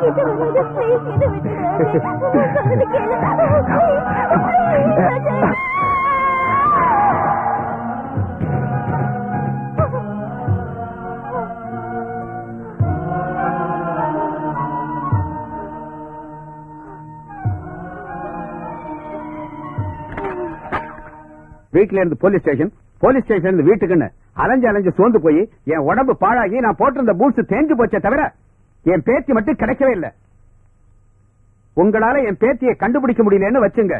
என்ன விட்டுடு அஜய். நான் சொல்றது கேளு. அஜய். வீட்டுல இருந்து போலீஸ் ஸ்டேஷன், போலீஸ் ஸ்டேஷன் இருந்து வீட்டுக்குன்னு அலைஞ்சு அலைஞ்சு சோர்ந்து போய் என் உடம்பு பாழாகி நான் போட்டிருந்த பூட்ஸ் தேஞ்சு போச்சே தவிர என் பேத்தி மட்டும் கிடைக்கவே இல்லை. உங்களால என் பேத்தியை கண்டுபிடிக்க முடியலன்னு வச்சுங்க.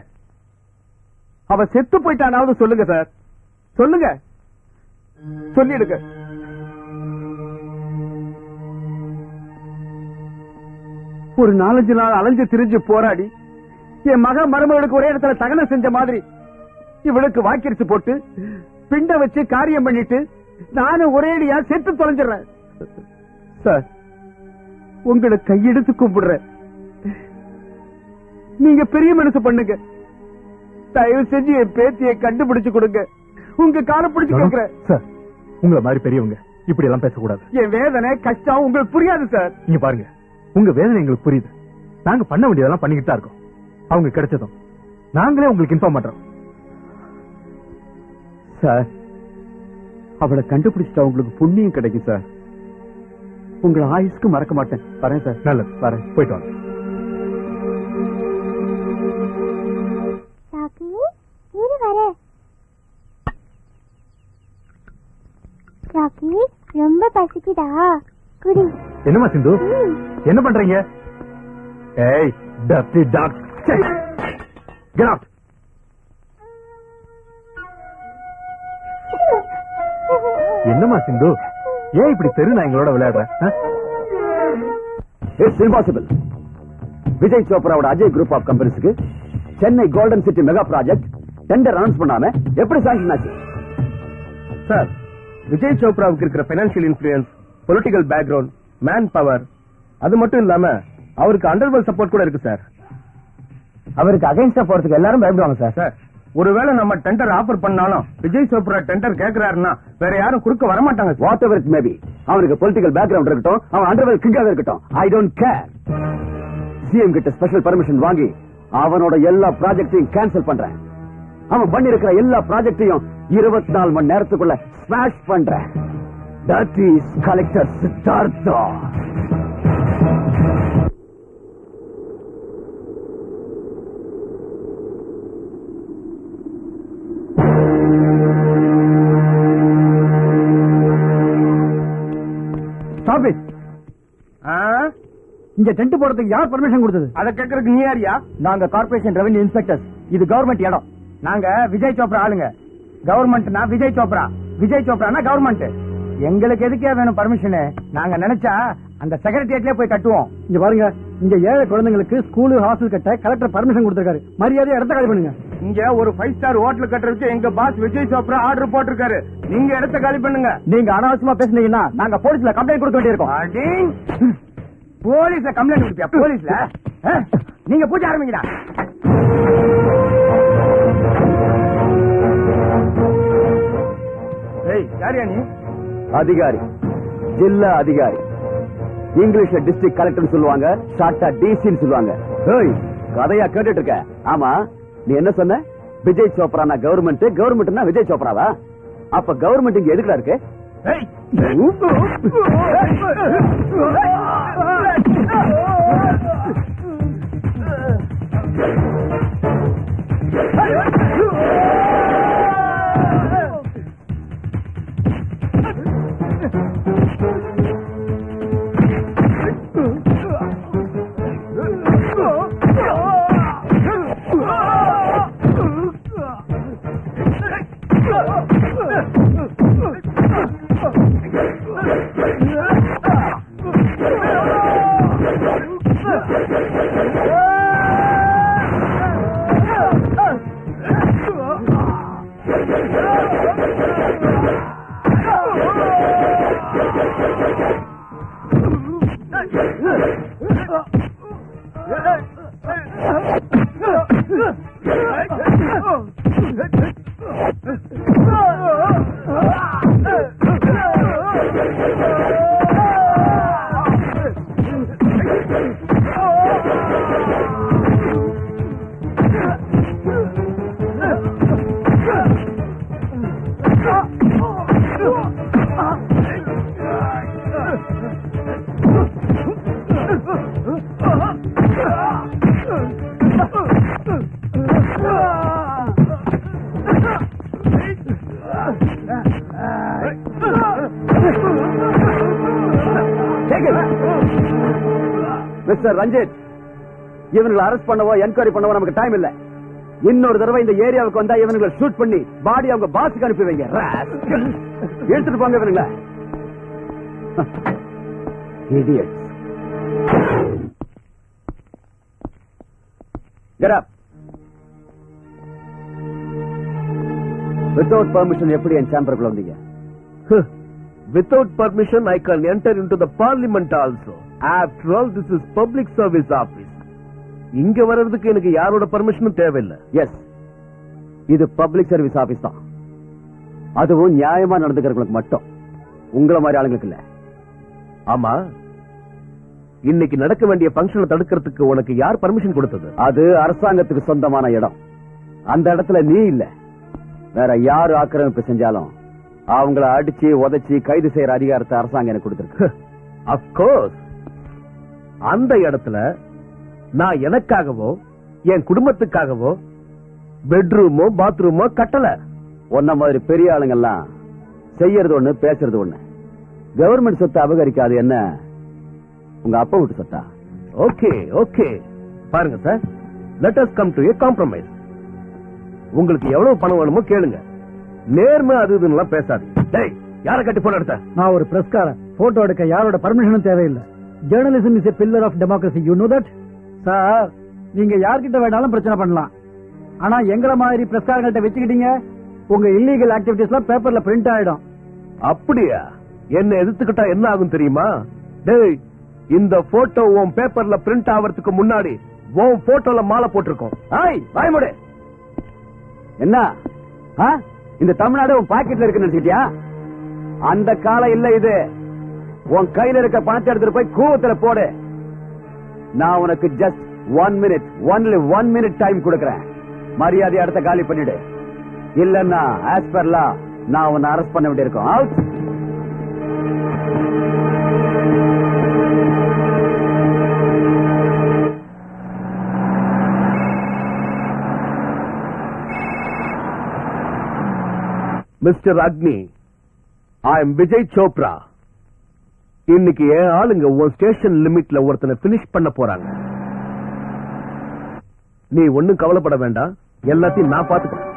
அவ செத்து போயிட்டானாவது சொல்லுங்க சார், சொல்லுங்க, சொல்லிடுங்க. ஒரு 4-5 நாள் அலைஞ்சு திரிஞ்சு போராடி என் மக மருமகளுக்கு ஒரே இடத்துல தகனம் செஞ்ச மாதிரி இவளுக்கு வாக்கிரிச்சு போட்டு பிண்ட வச்சு காரியம் பண்ணிட்டு நானும் ஒரேடியா செத்து தொலைஞ்சிடறேன். சார், உங்களை கையெடுத்து கும்பிடுறேன். நீங்க பெரிய மனசு பண்ணுங்க. தயவு செஞ்சு என் பேத்தியை கண்டுபிடிச்சு கொடுங்க. உங்க காலை பிடிச்சு கேட்கிறேன் சார். உங்களை மாதிரி பெரியவங்க இப்படி எல்லாம் பேசக்கூடாது. என் வேதனை கஷ்டம் உங்களுக்கு புரியாது சார். நீங்க பாருங்க, உங்க வேதனை எங்களுக்கு புரியுது. நாங்க பண்ண வேண்டியதெல்லாம் பண்ணிக்கிட்டு தான் இருக்கோம். அவங்க கிடைச்சதும் நாங்களே உங்களுக்கு இன்ஃபார்ம் பண்றோம். சார், அவளை கண்டுபிடிச்சிட்டா உங்களுக்கு புண்ணியம் கிடைக்கும் சார். உங்களை ஆயுஷ்க்கு மறக்க மாட்டேன். வரேன் சார். நல்லது, வரேன். போயிட்டு வாங்க. ரொம்ப பசிக்குதா? குடி. என்னமா சிந்து, என்ன பண்றீங்க? ஏய், டர்ட்டி டாக், கெட் அவுட். என்னமா சிந்து, ஏன் இப்படி தெரு நாய்களோட விளையாடுற? It's impossible. விஜய் சோப்ராவோட அஜய் குரூப் ஆஃப் கம்பெனிஸ்க்கு Chennai golden city mega project tender announce பண்ணாம எப்படி சாங்ஷன் ஆச்சு? சார், விஜய் சோப்ராவுக்கு இருக்கிற financial influence, political background, man power, அது மட்டும் இல்லாம அவருக்கு அண்டர்வேல் சப்போர்ட் கூட இருக்கு சார். அவருக்கு அகைன்ஸ்டா போறதுக்கு எல்லாரும் பயப்படுவாங்க சார். சார், ஒருவேளை நம்ம டெண்டர் ஆஃபர் பண்ணாலும் விஜய் சோப்ரா டெண்டர் கேட்கிறாருன்னா வேற யாரும் குறுக்க வர மாட்டாங்க. What ever it may be, அவருக்கு பொலிட்டிக்கல் பேக்ரவுண்ட் இருக்கட்டும், அவன் அண்டர்வேல் கிங்காக இருக்கட்டும், ஐ டோன்ட் கேர். சிஎம் கிட்ட ஸ்பெஷல் பர்மிஷன் வாங்கி அவனோட எல்லா ப்ராஜெக்டையும் கேன்சல் பண்றேன். அவன் பண்ணிருக்கிற எல்லா ப்ராஜெக்டையும் 24 மணி நேரத்துக்குள்ள ஸ்மாஷ் பண்றேன். That is Collector Siddhartha. Stop it. இங்க டென்ட் போறதுக்கு யார் பர்மிஷன் கொடுத்தது? அத கேக்குறதுக்கு நீ யாரியா? நாங்க கார்ப்பரேஷன் ரெவென்யூ இன்ஸ்பெக்டர்ஸ். இது கவர்மெண்ட் இடம். நாங்க விஜய் சோப்ரா ஆளுங்க. கவர்மெண்ட்னா விஜய் சோப்ரா, விஜய் சோப்ரானா கவர்மெண்ட். எங்களுக்கு எதுக்கே வேணும் பர்மிஷன்? நாங்க நினைச்சா அந்த செக்ரட்டரியேட்லயே போய் கட்டுவோம். இங்க பாருங்க, இங்க ஏழை குழந்தைங்களுக்கு ஸ்கூலு ஹாஸ்டல் கட்ட கலெக்டர் பர்மிஷன் கொடுத்திருக்காரு. மரியாதையா இடத்த காலி பண்ணுங்க. இங்க ஒரு 5 ஸ்டார் ஹோட்டல் கட்டுறதுக்கு எங்க பாஸ் விஜய் சோப்ரா ஆர்டர் போட்டிருக்காரு. நீங்க இடத்த காலி பண்ணுங்க. நீங்க அனாவசியமா பேசுனீங்கன்னா நாங்க போலீஸ்ல கம்ப்ளைண்ட் கொடுக்க வேண்டியிருக்கோம். போலீஸ்ல கம்ப்ளைண்ட் கொடுப்பியா? போலீஸ்ல நீங்க பூஜை ஆரம்பிங்கடா. யாரியா நீ? அதிகாரி, ஜில்லா அதிகாரி. இங்கிலீஷ்ல டிஸ்ட்ரிக்ட் கலெக்டர் சொல்லுவாங்க, ஷார்ட்டா டிசின்னு சொல்லுவாங்க. கதையா கேட்டுட்டு இருக்க? ஆமா, நீ என்ன சொன்ன? விஜய் சோப்ரானா கவர்மெண்ட், கவர்மெண்ட்னா விஜய் சோப்ராவா? அப்ப கவர்மெண்ட் இங்க எதுக்குடா இருக்கு? மிஸ்டர் ரஞ்சித், இவங்களை அரெஸ்ட் பண்ணவோ என்கொயரி பண்ணவோ நமக்கு டைம் இல்ல. இன்னொரு தடவை இந்த ஏரியாவுக்கு வந்தா இவங்களை ஷூட் பண்ணி பாடி அவங்க பாஸுக்கு அனுப்பி வைங்க. எடுத்துட்டு போங்க இவனுங்கள. Idiots. Get up. Without permission எப்படி என் சேம்பருக்குள்ள வந்தீங்க? Without permission, I can enter into the parliament also. After all, this is public service office. இங்க வர்றதுக்கு எனக்கு யாரோட பர்மிஷனும் தேவையில்லை. எஸ், இது பப்ளிக் சர்வீஸ் ஆபீஸ் தான். அதுவும் நியாயமா நடந்துக்கிறவங்களுக்கு மட்டும், உங்கள மாதிரி ஆளுங்களுக்கு இல்ல. ஆமா, இன்னைக்கு நடக்க வேண்டிய பங்கனை தடுக்கிறதுக்கு உனக்கு யார் பர்மிஷன் கொடுத்தது? அது அரசாங்கத்துக்கு சொந்தமான இடம். அந்த இடத்துல நீ இல்ல, வேற யாரு ஆக்கிரமிப்பு செஞ்சாலும் அவங்கள அடிச்சு உதைச்சு கைது செய்யற அதிகாரத்தை அரசாங்கம் எனக்கு கொடுத்திருக்கு. அப்கோர்ஸ், அந்த இடத்துல நான் எனக்காகவோ என் குடும்பத்துக்காகவோ பெட்ரூமோ பாத்ரூமோ கட்டல. ஒன்ன மாதிரி பெரிய ஆளுங்கெல்லாம் செய்யறது ஒண்ணு, பேசுறது ஒண்ணு. கவர்மெண்ட் சொத்தை அபகரிக்காது என்ன உங்க அப்பா விட்டு சொத்தா? ஓகே ஓகே, பாருங்க sir, let us come to a compromise. உங்களுக்கு எவ்வளவு பணம் வேணுமோ கேளுங்க, நேர்மை அது இதுன்னு பேசாது. டேய், யார கட்டி போன எடுத்த? நான் ஒரு பிரஸ்காரன், போட்டோ எடுக்க யாரோட பர்மிஷனும் தேவையில்லை. Journalism is a pillar of democracy, you know that. Sir, நீங்க யார்கிட்ட வேணாலும் பிரச்சனை பண்ணலாம், ஆனா எங்கள மாதிரி பிரஸ்காரங்கள்ட்ட வச்சுக்கிட்டீங்க, உங்க இல்லீகல் ஆக்டிவிட்டிஸ்லாம் பேப்பர்ல பிரிண்ட் ஆயிடும். அப்படியா? என்ன எதிர்த்துக்கிட்டா என்ன ஆகும் தெரியுமா? டேய், இந்த போட்டோ உன் பேப்பர்ல பிரிண்ட் ஆவறதுக்கு முன்னாடி உன் போட்டோல மாலை போட்டிருக்கோம். வாய்மூடு. என்ன இந்த தமிழ்நாடு உன் பாக்கெட்ல இருக்குன்னு நினைச்சிட்டியா? அந்த காலம் இல்ல இது. உன் கையில இருக்க பணத்தை எடுத்துட்டு போய் கூவத்துல போடு. நான் உனக்கு just 1 minute, only 1 minute time கொடுக்கறேன். மரியாதை இடத்த காலி பண்ணிடு. இல்லன்னா ஆஸ் பர் லா நான் உன்னை அரெஸ்ட் பண்ண வேண்டியிருக்கோம். Out. Mister Agni, I am Vijay Chopra. இன்னைக்கு என் ஆளுங்க உன் ஸ்டேஷன் லிமிட்ல ஒருத்தனை பினிஷ் பண்ண போறாங்க. நீ ஒண்ணும் கவலைப்பட வேண்டாம், எல்லாத்தையும் நான் பாத்துக்கிறேன்.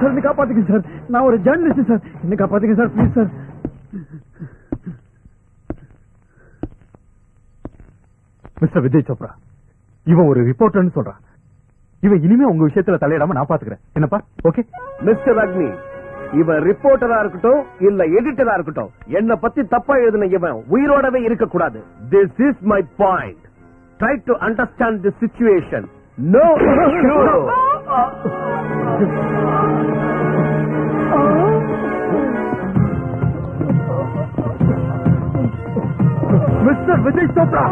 சார் காப்பாத்துங்க சார், நான் ஒரு ஜர்னலிஸ்ட் சார், என்ன காப்பாத்துங்க sir please sir. Mister Vijay Chopra, இவன் ஒரு ரிப்போர்ட்டர்னு சொல்றான். இவன் இனிமே உங்க விஷயத்துல தலையிடாம நான் பாத்துக்கிறேன். என்னப்பா? ஓகே. மிஸ்டர் அக்னி, இவன் ரிப்போர்ட்டரா இருக்கட்டும் இல்ல எடிட்டரா இருக்கட்டும், என்ன பத்தி தப்பா எழுதின இவன் உயிரோடவே இருக்க கூடாது. This is my point. Try to understand the situation. No. Mister Vijay Chopra,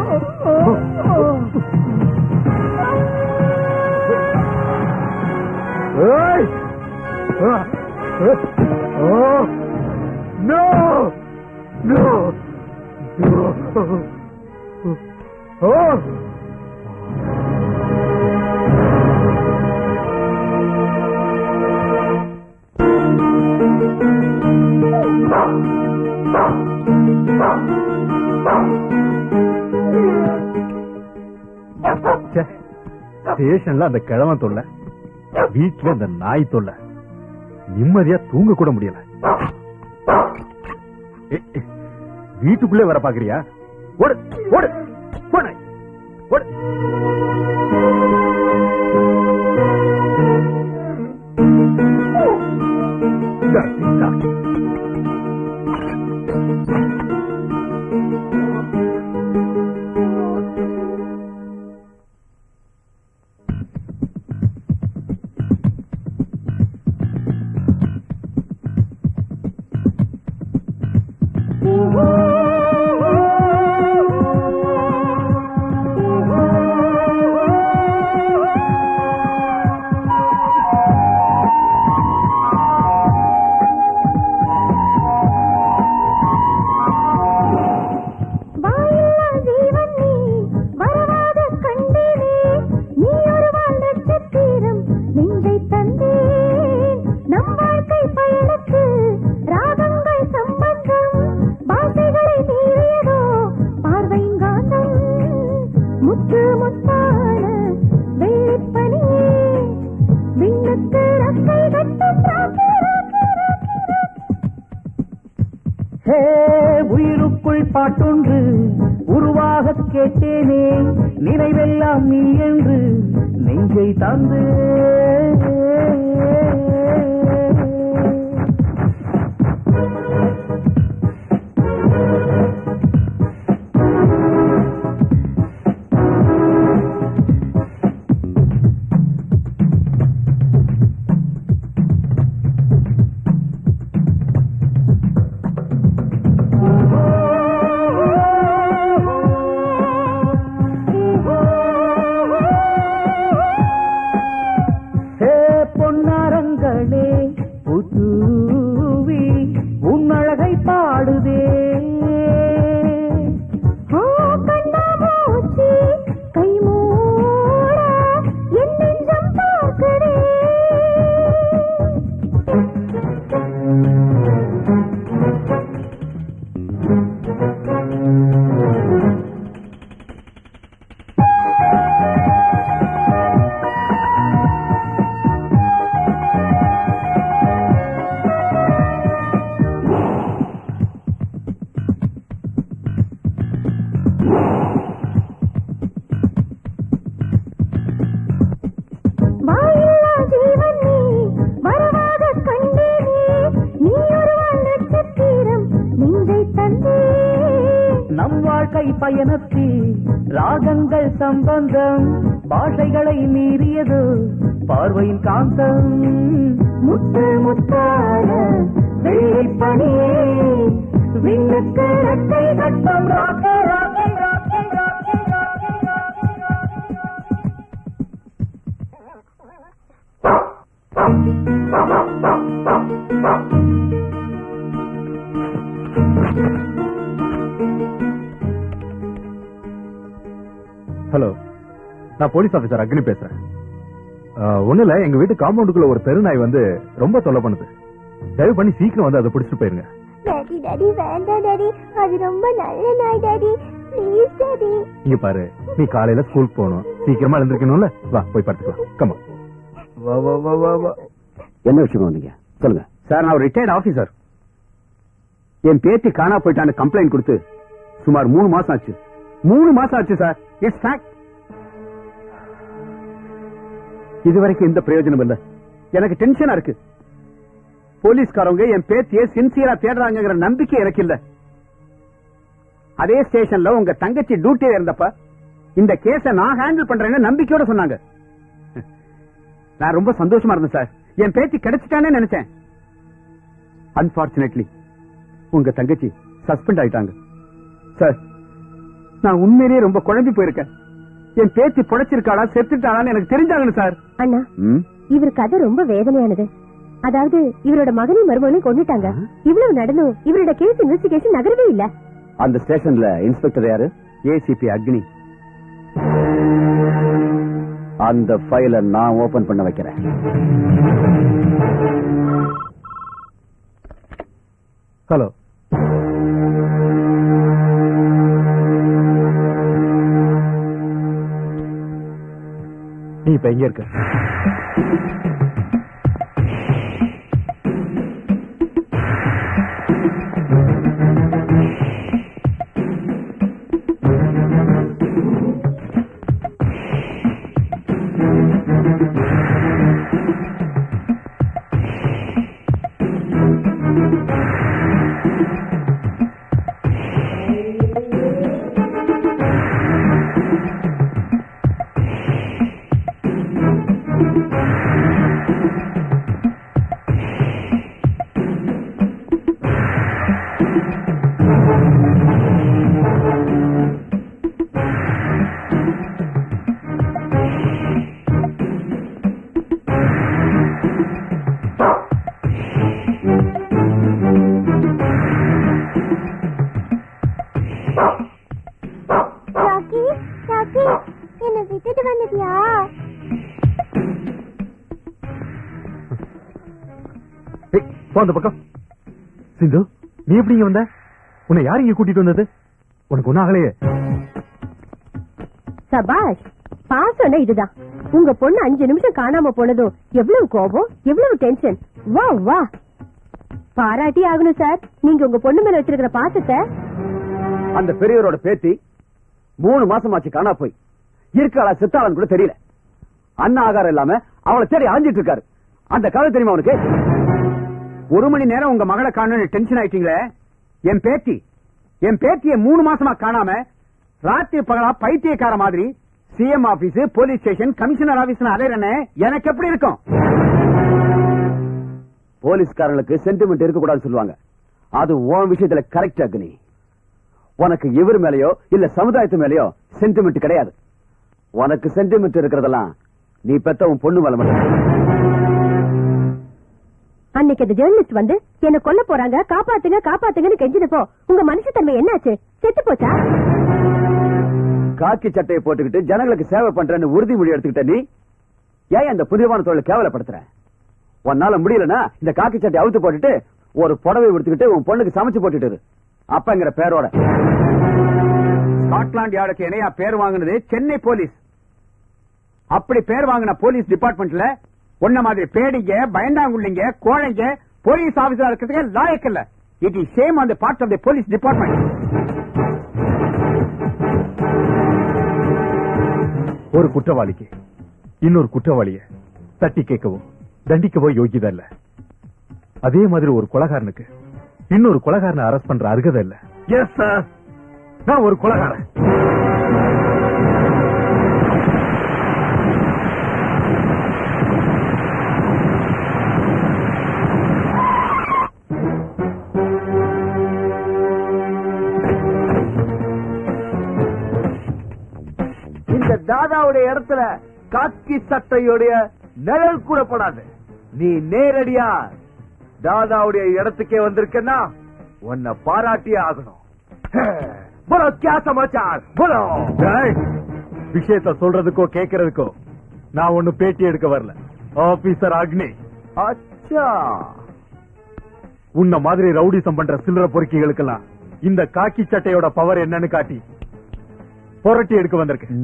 no no. ஸ்டேஷன்ல அந்த கிழவன் தொல்லை, வீட்டுல இந்த நாய் தொல்லை, நிம்மதியா தூங்க கூட முடியல. வீட்டுக்குள்ளே வர பாக்குறியா? ஓடு ஓடு ஓடு ஓடு. உயிருக்குள் பாட்டொன்று உருவாக கேட்டேனே, நினைவெல்லாம் நீ என்று நெஞ்சை தந்து. நம் வாழ்க்கை பயணத்தில் ராகங்கள் சம்பந்தம் பாஷைகளை மீறியது பார்வையின் காந்தம் முத்து முத்தான வெள்ளை பனியே விண்ணுக்கு ரெட்டை கட்டம் ராக்கே ராக்கே ராக்கே ராக்கே ராக்கே ஹலோ, நான் போலீஸ் ஆபீசர் அக்னி பேசுறேன். ஒண்ணுல எங்க வீட்டு காம்பவுண்டுக்குள்ள ஒரு பெருநாய் வந்து ரொம்ப தொல்லை பண்ணுது. தயவு பண்ணி சீக்கிரம் வந்து அதை பிடிச்சிட்டு போயிருங்க. டாடி டாடி வேண்டாம் டாடி, அது ரொம்ப நல்ல நாய் டாடி, ப்ளீஸ் டாடி. இங்க பாரு, நீ காலையில ஸ்கூலுக்கு போகணும், சீக்கிரமா எழுந்திருக்கணும்ல. வா போய் படுத்துக்கலாம். கமா. வா வா வா வா வா. என்ன விஷயமா வந்தீங்க சொல்லுங்க. சார், நான் ஒரு ரிட்டையர்ட் ஆபீசர். என் பேத்தி காணா போயிட்டான்னு கம்ப்ளைண்ட் கொடுத்து சுமார் 3 மாசம் ஆச்சு. 3 மாசம் ஆச்சு சார். It's fact. இதுவரைக்கும் எந்த பிரயோஜனம் இல்ல. எனக்கு டென்ஷனா இருக்கு. போலீஸ்காரங்க என் பேத்தியை சின்சியரா தேடுறாங்கிற நம்பிக்கை எனக்கு இல்ல. அதே ஸ்டேஷன்ல உங்க தங்கச்சி டியூட்டியில இருந்தப்ப இந்த கேஸ நான் ஹேண்டில் பண்றேன்னு நம்பிக்கையோட சொன்னாங்க. நான் ரொம்ப சந்தோஷமா இருந்தேன் சார். என் பேத்தி கிடைச்சிட்டானே நினைச்சேன். அன்பார்ச்சுனேட்லி உங்க தங்கச்சி சஸ்பெண்ட் ஆயிட்டாங்க சார். நான் உண்மையிலேயே ரொம்ப குழம்பி போயிருக்கேன். என் பேத்தி புடைச்சிருக்காளா செத்துட்டாளான்னு எனக்கு தெரிஞ்சாகணும் சார். அண்ணா, இவர் கதை ரொம்ப வேதனையானது. அதாவது இவரோட மகனையும் மருமகனையும் கொண்டுட்டாங்க. இவ்வளவு நடந்தும் இவரோட கேஸ் இன்வெஸ்டிகேஷன் நகரவே இல்ல. அந்த ஸ்டேஷன்ல இன்ஸ்பெக்டர் யாரு? ஏசிபி அக்னி. அந்த ஃபைலை நான் ஓபன் பண்ண வைக்கிறேன். ஹலோ, நீ இப்ப எங்க இருக்க? என்ன விட்டுட்டு வந்துட்டியா? அந்த பக்கம். சிந்து, நீ எப்படி இங்க வந்த? உன்னை யாரு இங்க கூட்டிட்டு வந்தது? உனக்கு ஒன்னும் ஆகலையே? சபாஷ், பாசம்னா இதுதான். உங்க பொண்ணு 5 நிமிஷம் காணாம போனதும் எவ்வளவு கோபம், எவ்வளவு டென்ஷன். வா வா, பாராட்டி ஆகணும் சார் நீங்க உங்க பொண்ணு மேல வச்சிருக்கிற பாசத்தை. அந்த பெரியவரோட பேத்தி 3 மாசமாச்சு காணா போய் இருக்காளா செத்தாளன்னு கூட தெரியல. அண்ணா ஆகாரம் இல்லாம அவளை தேடி அலைஞ்சிட்டு இருக்காரு. அந்த கதை தெரியுமா உனக்கு? 1 மணி நேரம் உங்க மகளை காணணும் டென்ஷன் ஆயிட்டீங்களே. என் பேத்திய 3 மாசமா காணாம ராத்திரி பகலா பைத்தியக்கார மாதிரி CM office, police station, commissioner office அலையறனே எனக்கு எப்படி இருக்கும்? போலீஸ்காரங்களுக்கு சென்டிமெண்ட் இருக்க கூடாதுன்னு சொல்லுவாங்க. அது உன் விஷயத்துல கரெக்ட் அக்னி. உனக்கு இவர் மேலயோ இல்ல சமுதாயத்து மேலயோ சென்டிமெண்ட் கிடையாது. உனக்கு சென்டிமெண்ட் இருக்கிறதெல்லாம் நீ பெத்த உன் பொண்ணு மேல மட்டும். அன்னைக்கு அந்த ஜெர்னலிஸ்ட் வந்து என்ன கொல்ல போறாங்க, காப்பாத்துங்க காப்பாத்துங்கன்னு கெஞ்சினப்போ உங்க மனுஷத்தன்மை என்னாச்சு? செத்து போச்சா? காக்கி சட்டையை போட்டுக்கிட்டு ஜனங்களுக்கு சேவை பண்றேன்னு உறுதிமொழி எடுத்துக்கிட்ட நீ ஏன் அந்த புனிதமான தொழிலை கேவலப்படுத்துற? உன்னால முடியலன்னா இந்த காக்கி சட்டை அவுத்து போட்டுட்டு ஒரு புடவை எடுத்துக்கிட்டு உன் பொண்ணுக்கு சமைச்சு போட்டுட்டு அப்பங்கிற பேரோட. ஸ்காட்லாந்து யார்டுக்கு இணையா பேர் வாங்கினது சென்னை போலீஸ். அப்படி பேர் வாங்கின போலீஸ் டிபார்ட்மெண்ட்ல ஒன்ன மாதிரி பேடிங்க, பயந்தாங்குள்ளிங்க, கோழைங்க போலீஸ் ஆபீசரா இருக்கிறதுக்கு லாயக்கு இல்ல. It is shame on the part of the police department. ஒரு குற்றவாளிக்கு இன்னொரு குற்றவாளிய தட்டி கேட்கவோ தண்டிக்கவோ யோகியதா இல்ல. அதே மாதிரி ஒரு கொலைகாரனுக்கு இன்னொரு கொலைகாரனை அரெஸ்ட் பண்ற அருகதை இல்ல. எஸ் சார், நான் ஒரு கொலைகாரன். இந்த தாதாவுடைய இடத்துல காக்கி சட்டையுடைய நிழல் கூட படாது. நீ நேரடியா தாதாவுடைய இடத்துக்கே வந்திருக்கன்னா உன்னை பாராட்டியே ஆகணும். போலோ, கியா சமாச்சார் போலோ. விஷயத்த சொல்றதுக்கோ கேட்கறதுக்கோ நான் ஒண்ணு பேட்டி எடுக்க வரல. ஆபீசர் அக்னி. அச்சா, உன்ன மாதிரி ரவுடிசம் பண்ற சில்லற பொறுக்கிகளுக்கெல்லாம் இந்த காக்கி சட்டையோட பவர் என்னன்னு காட்டி புரட்டி எடுக்க வந்திருக்கேன்.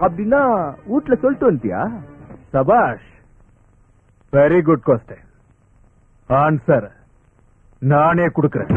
அப்படின்னா வீட்டுல சொல்லிட்டு வந்துட்டியா? சபாஷ், வெரி குட் கொஸ்டின். ஆன்சர் நானே கொடுக்கிறேன்.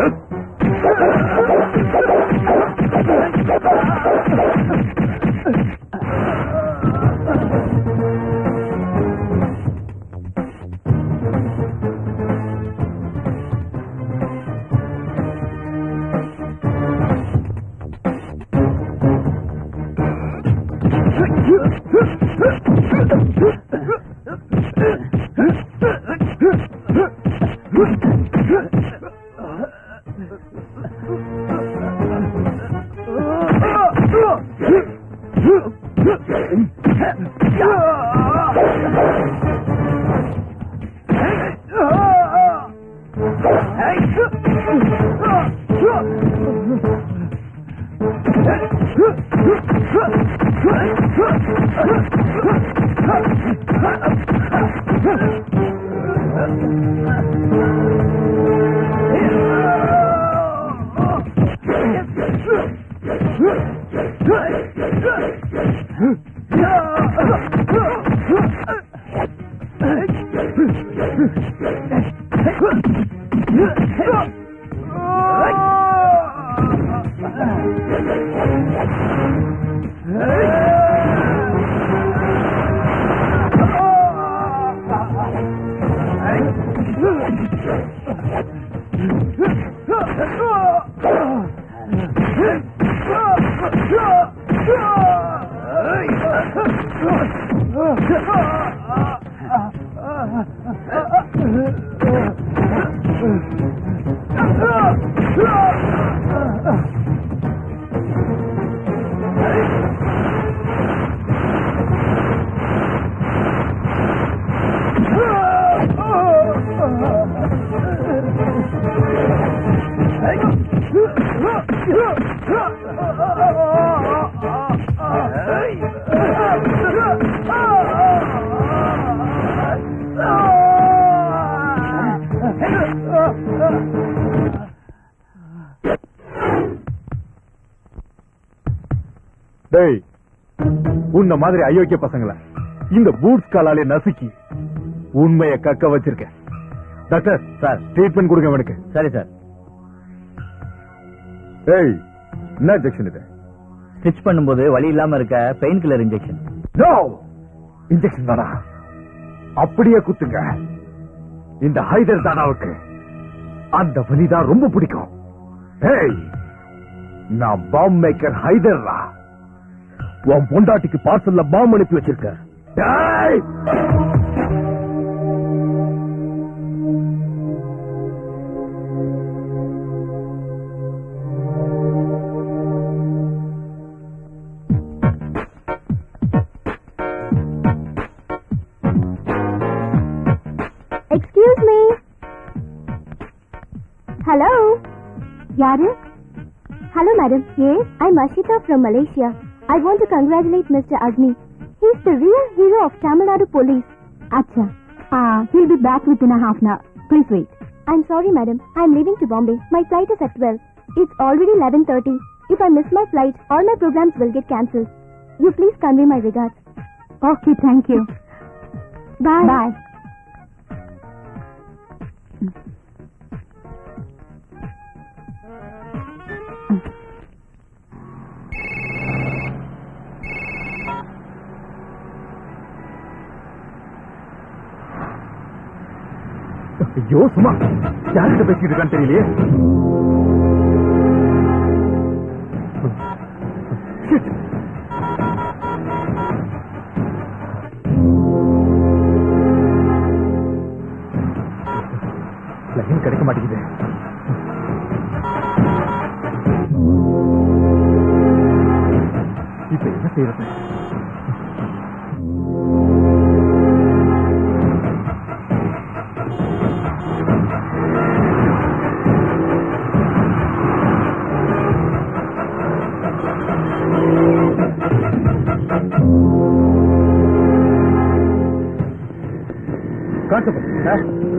உன்ன மாதிரி அயோக்கிய பசங்களை இந்த பூட்ஸ் காலாலே நசுக்கி உண்மையை கக்க வச்சிருக்கேன். டாக்டர் சார், ட்ரீட்மெண்ட் கொடுங்க அவனுக்கு. சரி சார். ஏய், என்ன இன்ஜெக்ஷன் இது? ஸ்டிச் பண்ணும்போது வலி இல்லாம இருக்க pain killer injection. No, injection தானா? அப்படியே குத்துங்க. இந்த ஹைதர் தானாவுக்கு அந்த வலிதான் ரொம்ப பிடிக்கும். ஏய், நான் பாம் மேக்கர் ஹைதர்ரா. உன் பொண்டாட்டிக்கு பார்சல்ல பாம் அனுப்பி வச்சிருக்க. Excuse me. Hello. Yaru? Hello, madam. Yes, I'm Ashita from Malaysia. I want to congratulate Mr. Agni. He's the real hero of Tamil Nadu police. Acha. He'll be back within a half an hour. Please wait. I'm sorry, madam. I'm leaving to Bombay. My flight is at 12. It's already 11:30. If I miss my flight, all my programs will get cancelled. You please convey my regards. Okay, thank you. Bye. Bye. ஐயோ, சும்மா யார்கிட்ட பேசிட்டு இருக்கான்னு தெரியலையே. Line கிடைக்க மாட்டேங்குது. இப்ப என்ன செய்யறது?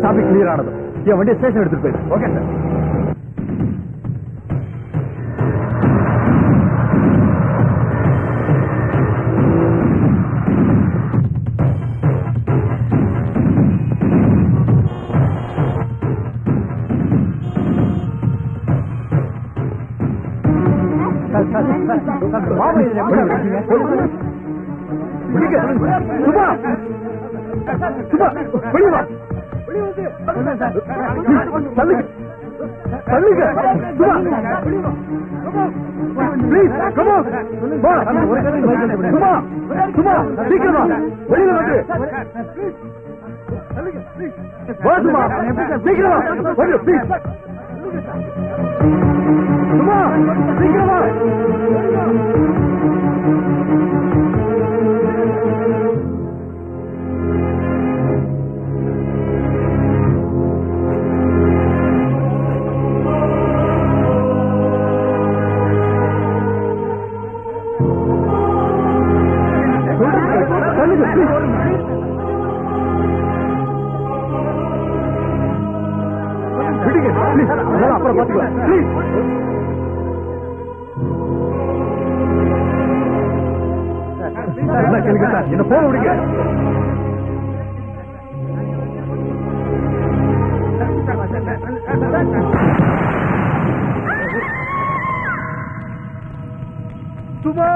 டிராபிக் கிளியர் ஆனது. என் வண்டியை ஸ்டேஷன் எடுத்துட்டு போயிடு. Okay sir. அப்புறம் பாத்துக்கலாம். கேளுங்க சார், என்ன போக விடுங்க. சும்மா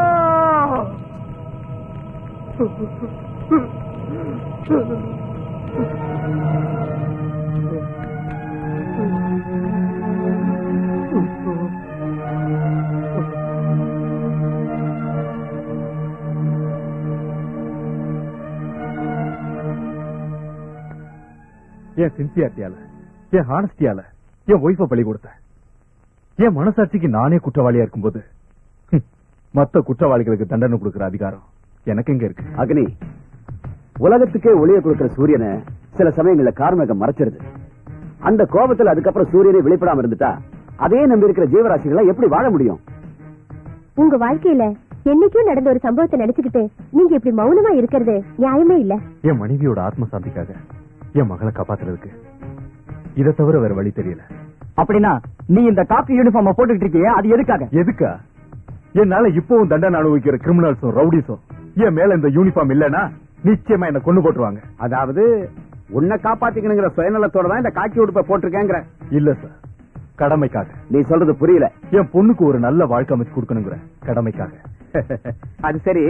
என் சின்சியாரிட்டியால, என் ஹானஸ்டியால என் ஒய்ஃபை பலி கொடுத்தேன். என் மனசாட்சிக்கு நானே குற்றவாளியா இருக்கும்போது மத்த குற்றவாளிகளுக்கு தண்டனை கொடுக்கிற அதிகாரம் எனக்கு எங்க இருக்கு? அக்னி, உலகத்துக்கே ஒளியை கொடுக்கிற சூரியனை சில சமயங்கள்ல கார்மேகம் மறைச்சிருது. அந்த கோபத்துல அதுக்கப்புறம் சூரியனை வெளிப்படாம இருந்துட்டா அதே நம்பி இருக்கிற ஜீவராசிகளை எப்படி வாழ முடியும்? உங்க வாழ்க்கையில என்னைக்கும் நடந்த ஒரு சம்பவத்தை நினைச்சுக்கிட்டு நீங்க இப்படி மௌனமா இருக்கிறது நியாயமே இல்ல. என் மனைவியோட ஆத்ம சாந்திக்காக என் மகளை காப்பாத்துறதுக்கு இதை தவிர வேற வழி தெரியல. அப்படின்னா நீ இந்த காக்கி யூனிஃபார்ம் போட்டுக்கிட்டு இருக்கியே, அது எதுக்காக? எதுக்கா? என்னால இப்பவும் தண்டனை அனுபவிக்கிற கிரிமினல்ஸும் ரவுடிஸும் என் மேல இந்த யூனிஃபார்ம் இல்லன்னா நிச்சயமா என்ன கொண்டு போட்டுருவாங்க. அதாவது உன்னை காப்பாத்திக்கணுங்கிற சுயநலத்தோட தான் இந்த காக்கி உடுப்பை போட்டிருக்கேங்கிற? இல்ல சார், கடமைக்காக. நீ சொல்றது புரியல. என் பொண்ணுக்கு ஒரு நல்ல வாழ்க்கை அமைச்சு கொடுக்கணுங்கிற கடமைக்காக. அது சரி,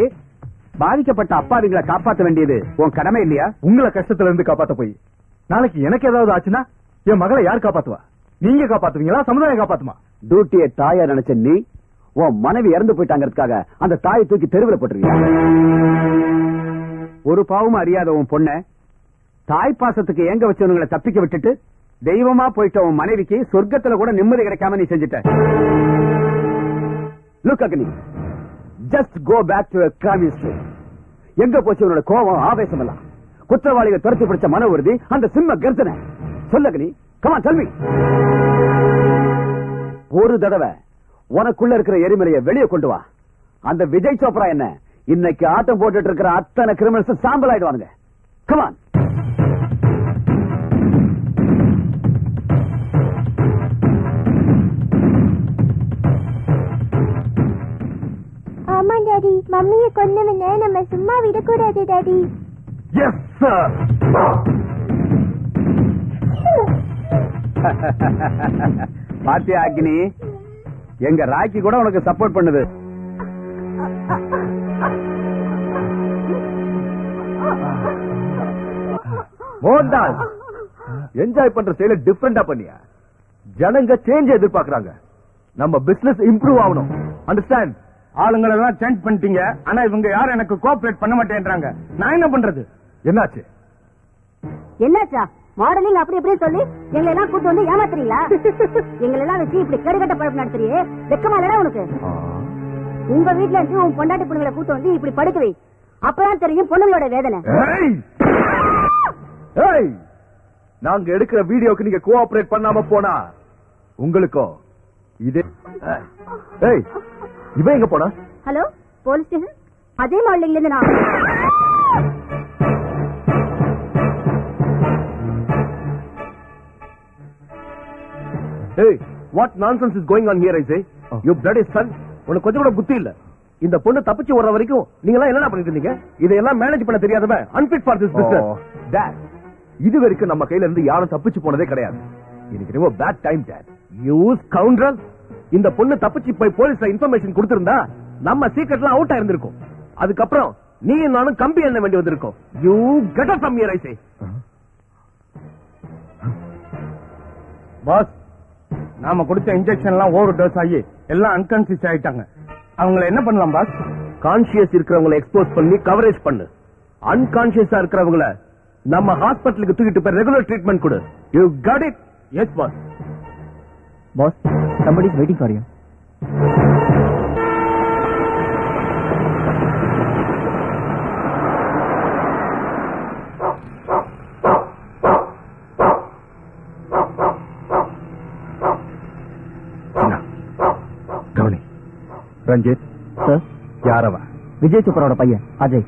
பாதிக்கப்பட்ட அப்பாவிகளை காப்பாற்ற வேண்டியது உன் கடமை இல்லையா? உங்களை கஷ்டத்துல இருந்து காப்பாத்த போய் நாளைக்கு எனக்கு ஏதாவது ஆச்சுன்னா என் மகளை யார் காப்பாத்துவா? நீங்க காப்பாத்துவீங்களா, சமுதாயம் காப்பாத்துமா? டியூட்டியை தாயா நினைச்ச நீ உன் மனைவி இறந்து போயிட்டாங்கிறதுக்காக அந்த தாயை தூக்கி தெருவில் போட்டுருவீங்க. ஒரு பாவமும் அறியாத உன் பொண்ண தாய் பாசத்துக்கு ஏங்க வச்சவங்களை தப்பிக்க விட்டுட்டு தெய்வமா போயிட்ட உன் மனைவிக்கு சொர்க்கத்துல கூட நிம்மதி கிடைக்காம நீ செஞ்சுட்ட. Look Agni, just go back to a crime history. எங்க போச்சு உன்னோட கோபம், ஆவேசம் எல்லாம்? குற்றவாளிகள் துரத்தி பிடிச்ச மன உறுதி, அந்த சிம்ம கர்ஜனை. சொல்ல அக்னி, come on, tell me. ஒரு தடவை உனக்குள்ள இருக்கிற எரிமலையை வெளியே கொண்டு வா. அந்த விஜய் சோப்ரா என்ன இன்னைக்கு ஆட்டம் போட்டுட்டு இருக்கிற அத்தனை கிரிமினல்ஸ் சாம்பல் ஆயிடுவானுங்க. Come on. ஆமா டாடி, மம்மியை கொன்னவன நம்ம சும்மா விடக்கூடாது டாடி. Yes sir. பாத்தியா அக்னி, எங்க ராக்கி கூட உனக்கு சப்போர்ட் பண்ணுது. மோகன்தாஸ், என்ஜாய் பண்ற செயல டிஃபரெண்டா பண்ணியா? ஜனங்க சேஞ்ச் எதிர்பார்க்கறாங்க. நம்ம பிசினஸ் இம்ப்ரூவ் ஆகணும். அண்டர்ஸ்டாண்ட்? ஆளுங்களை எல்லாம் சேஞ்ச் பண்ணிட்டீங்க, ஆனா இவங்க யாரும் எனக்கு கோஆபரேட் பண்ண மாட்டேன்றாங்க. நான் என்ன பண்றது? என்னாச்சு? என்னாச்சா? மாடலிங் அப்படி இப்படி சொல்லி எங்களை எல்லாம் கூட்டு வந்து ஏமாத்துறீங்களா? எங்களை எல்லாம் வச்சு இப்படி கடுகட்ட பழப்பு நடத்துறியே, வெக்கமா இல்லடா உனக்கு? உங்க வீட்டுல இருந்து உன் பொண்டாட்டி பொண்ணுங்களை கூட்டு வந்து இப்படி படுக்க வை, அப்பதான் தெரியும் பொண்ணுங்களோட வேதனை. நாங்க எடுக்கிற வீடியோக்கு நீங்க கோஆபரேட் பண்ணாம போனா உங்களுக்கோ இதே. இவன் எங்க போனா? Hello, police station. அதே மாடலிங்ல இருந்து நான். Hey, what nonsense is going on here, I say? You bloody son. உனக்கு கொஞ்சம் கூட புத்தி இல்ல. இந்த பொண்ணு தப்பிச்சு வர்ற வரைக்கும் நீங்க எல்லாம் என்ன பண்ணிட்டு இருந்தீங்க? இதெல்லாம் மேனேஜ் பண்ண தெரியாதவன் unfit for this business. Dad, இது வரைக்கும் நம்ம கையில இருந்து யாரும் தப்பிச்சு போனதே கிடையாது. இன்னைக்கு ரொம்ப bad time Dad. You scoundrel. இந்த பொண்ணு தப்பிச்சு போய் போலீஸ்ல இன்ஃபர்மேஷன் கொடுத்திருந்தா நம்ம சீக்ரெட்லாம் அவுட் ஆயிருந்திருக்கும். அதுக்கப்புறம் நீ நானும் கம்பி எண்ண வேண்டி வந்திருக்கோம். You get up from here, I say. Boss, நாம கொடுத்த இன்ஜெக்ஷன் எல்லாம் ஓவர் டோஸ் ஆகி எல்லாம் அன்கான்சியஸ் ஆயிட்டாங்க. அவங்கள என்ன பண்ணலாம் பாஸ்? கான்சியஸ் இருக்கிறவங்களை எக்ஸ்போஸ் பண்ணி கவரேஜ் பண்ணு. அன்கான்சியஸா இருக்கிறவங்கள நம்ம ஹாஸ்பிட்டலுக்கு தூக்கிட்டு போய் ரெகுலர் ட்ரீட்மெண்ட் கொடு. You got it? Yes boss. Boss, somebody is waiting for you. கவனி. ரஞ்சித் சார், யாரவா? விஜய் சோப்ராவோட பையன் அஜய்.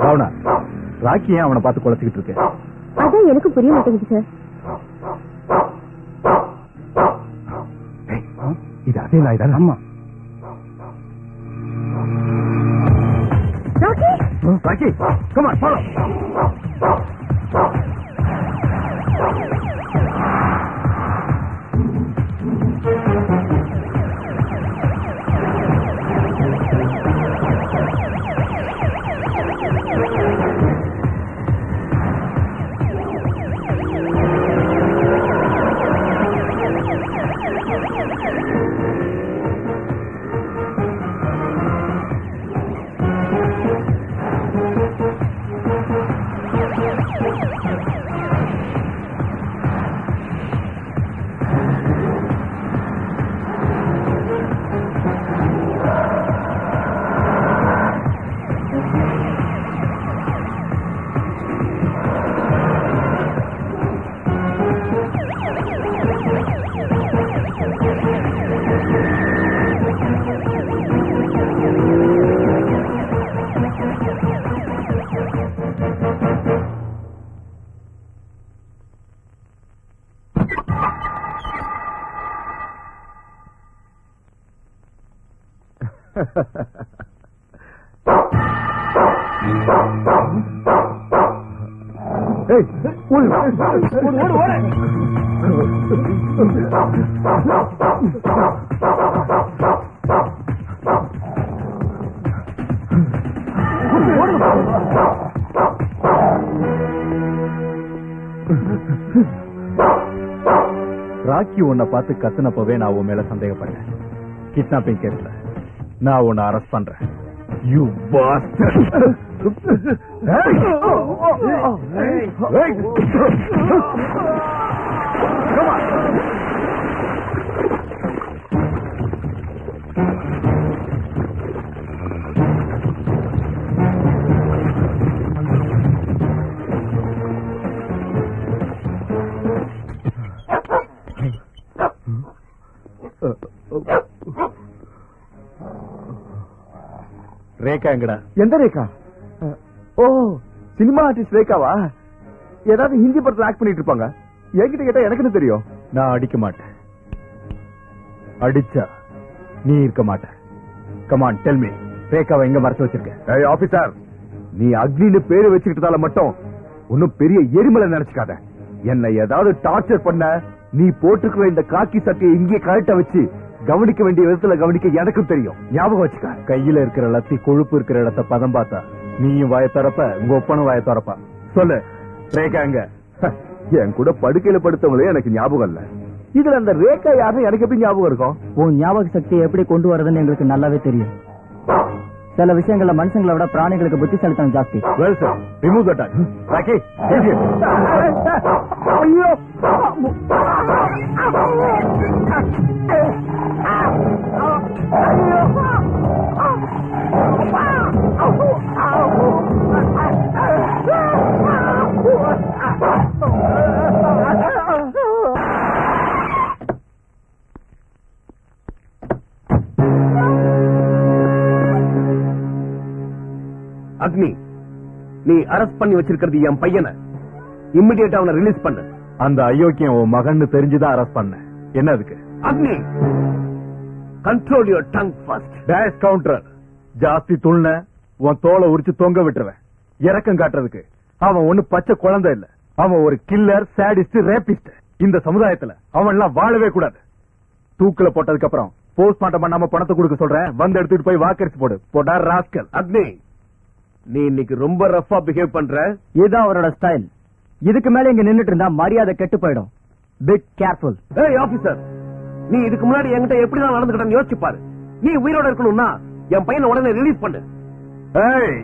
ராவணா, ராக்கி ஏன் அவனை பார்த்து குழச்சிக்கிட்டு இருக்கு? அதான் எனக்கு புரிய மாட்டேங்குது சார். இது அதே நாய் தான். ஆமா. Rakhi, come on, follow. Rakhi உன்னை பார்த்து கத்துனப்பவே நான் உன் மேல சந்தேகப்பட்டேன். கிட்னாப்பிங் கேஸ்ல நான் உன்னை அரெஸ்ட் பண்றேன். You bastard. ரேகா எங்கடா? எந்த ரேகா? ஓ, சினிமா ஆர்டிஸ்ட் ரேகாவா? ஏதாவது ஹிந்தி படத்துல ஆக்ட் பண்ணிட்டு இருப்பாங்க. என்கிட்ட கேட்டா எனக்கு தெரியும். நான் அடிக்க மாட்டேன். அடிச்சா நீ இருக்க மாட்ட. கமான், டெல் மீ, ரேகாவை எங்க மறைச்சு வச்சிருக்க? ஏய் ஆபீசர், நீ அக்னின்னு பேரு வச்சுக்கிட்டதால மட்டும் ஒன்னும் பெரிய எரிமலை நினைச்சுக்காத. என்னை ஏதாவது டார்ச்சர் பண்ண நீ போட்டுக்கிற இந்த காக்கி சட்டையை இங்கே கழட்ட வச்சு கவனிக்க வேண்டிய விதத்துல கவனிக்க எனக்கும் தெரியும். ஞாபகம் வச்சுக்க. கையில இருக்கிற லத்தி கொழுப்பு இருக்கிற இடத்த பதம் பார்த்தா நீயும் வாய தரப்ப, உங்க ஒப்பனும் வாய தரப்பா. சொல்லு, ரேகா எங்க? என் கூட படுக்கையில படுத்தவங்களே எனக்கு ஞாபகம் இல்ல. இதுல அந்த ரேகா யாருன்னு எனக்கு எப்படி ஞாபகம் இருக்கும்? உன் ஞாபக சக்தியை எப்படி கொண்டு வரதுன்னு எங்களுக்கு நல்லாவே தெரியும். சில விஷயங்கள்ல மனுஷங்களை விட பிராணிகளுக்கு புத்திசாலித்தனம் ஜாஸ்தி. Well sir, remove the tag. Rocky, idiot. ஐயோ! அக்னி, நீ அரெஸ்ட் பண்ணி வச்சிருக்கிறது என் பையனை. இம்மிடியேட்டா அவனை ரிலீஸ் பண்ணு. அந்த அயோக்கியம் உன் மகன்னு தெரிஞ்சுதான் அரெஸ்ட் பண்ண. என்ன அதுக்கு? Agni, control your tongue first. Dash counter. ஜாஸ்தி துள்ன உன் தோலை உரிச்சு தொங்க விட்டுருவேன். இறக்கம் காட்டுறதுக்கு அவன் ஒண்ணு பச்சை குழந்தை இல்ல. அவன் ஒரு கில்லர், சாடிஸ்ட், ரேபிஸ்ட். இந்த சமுதாயத்துல அவன் எல்லாம் வாழவே கூடாது. தூக்குல போட்டதுக்கு அப்புறம் போஸ்ட்மார்ட்டம் பண்ணாம பணத்தை கொடுக்க சொல்றேன். வந்து எடுத்துட்டு போய் வாக்கரிச்சு போடு. போடா ராஸ்கல். அக்னி, நீ இன்னைக்கு ரொம்ப ரஃபா பிஹேவ் பண்ற. இதுதான் அவரோட ஸ்டைல். இதுக்கு மேல இங்க நின்னுட்டு இருந்தா மரியாதை கெட்டு போயிடும். Big careful. ஏய் ஆபீசர், நீ இதுக்கு முன்னாடி என்கிட்ட எப்படிதான் நடந்துக்கிட்டன்னு யோசிச்சு பாரு. நீ உயிரோட இருக்கணும்னா என் பையனை உடனே ரிலீஸ் பண்ணு. ஏய்,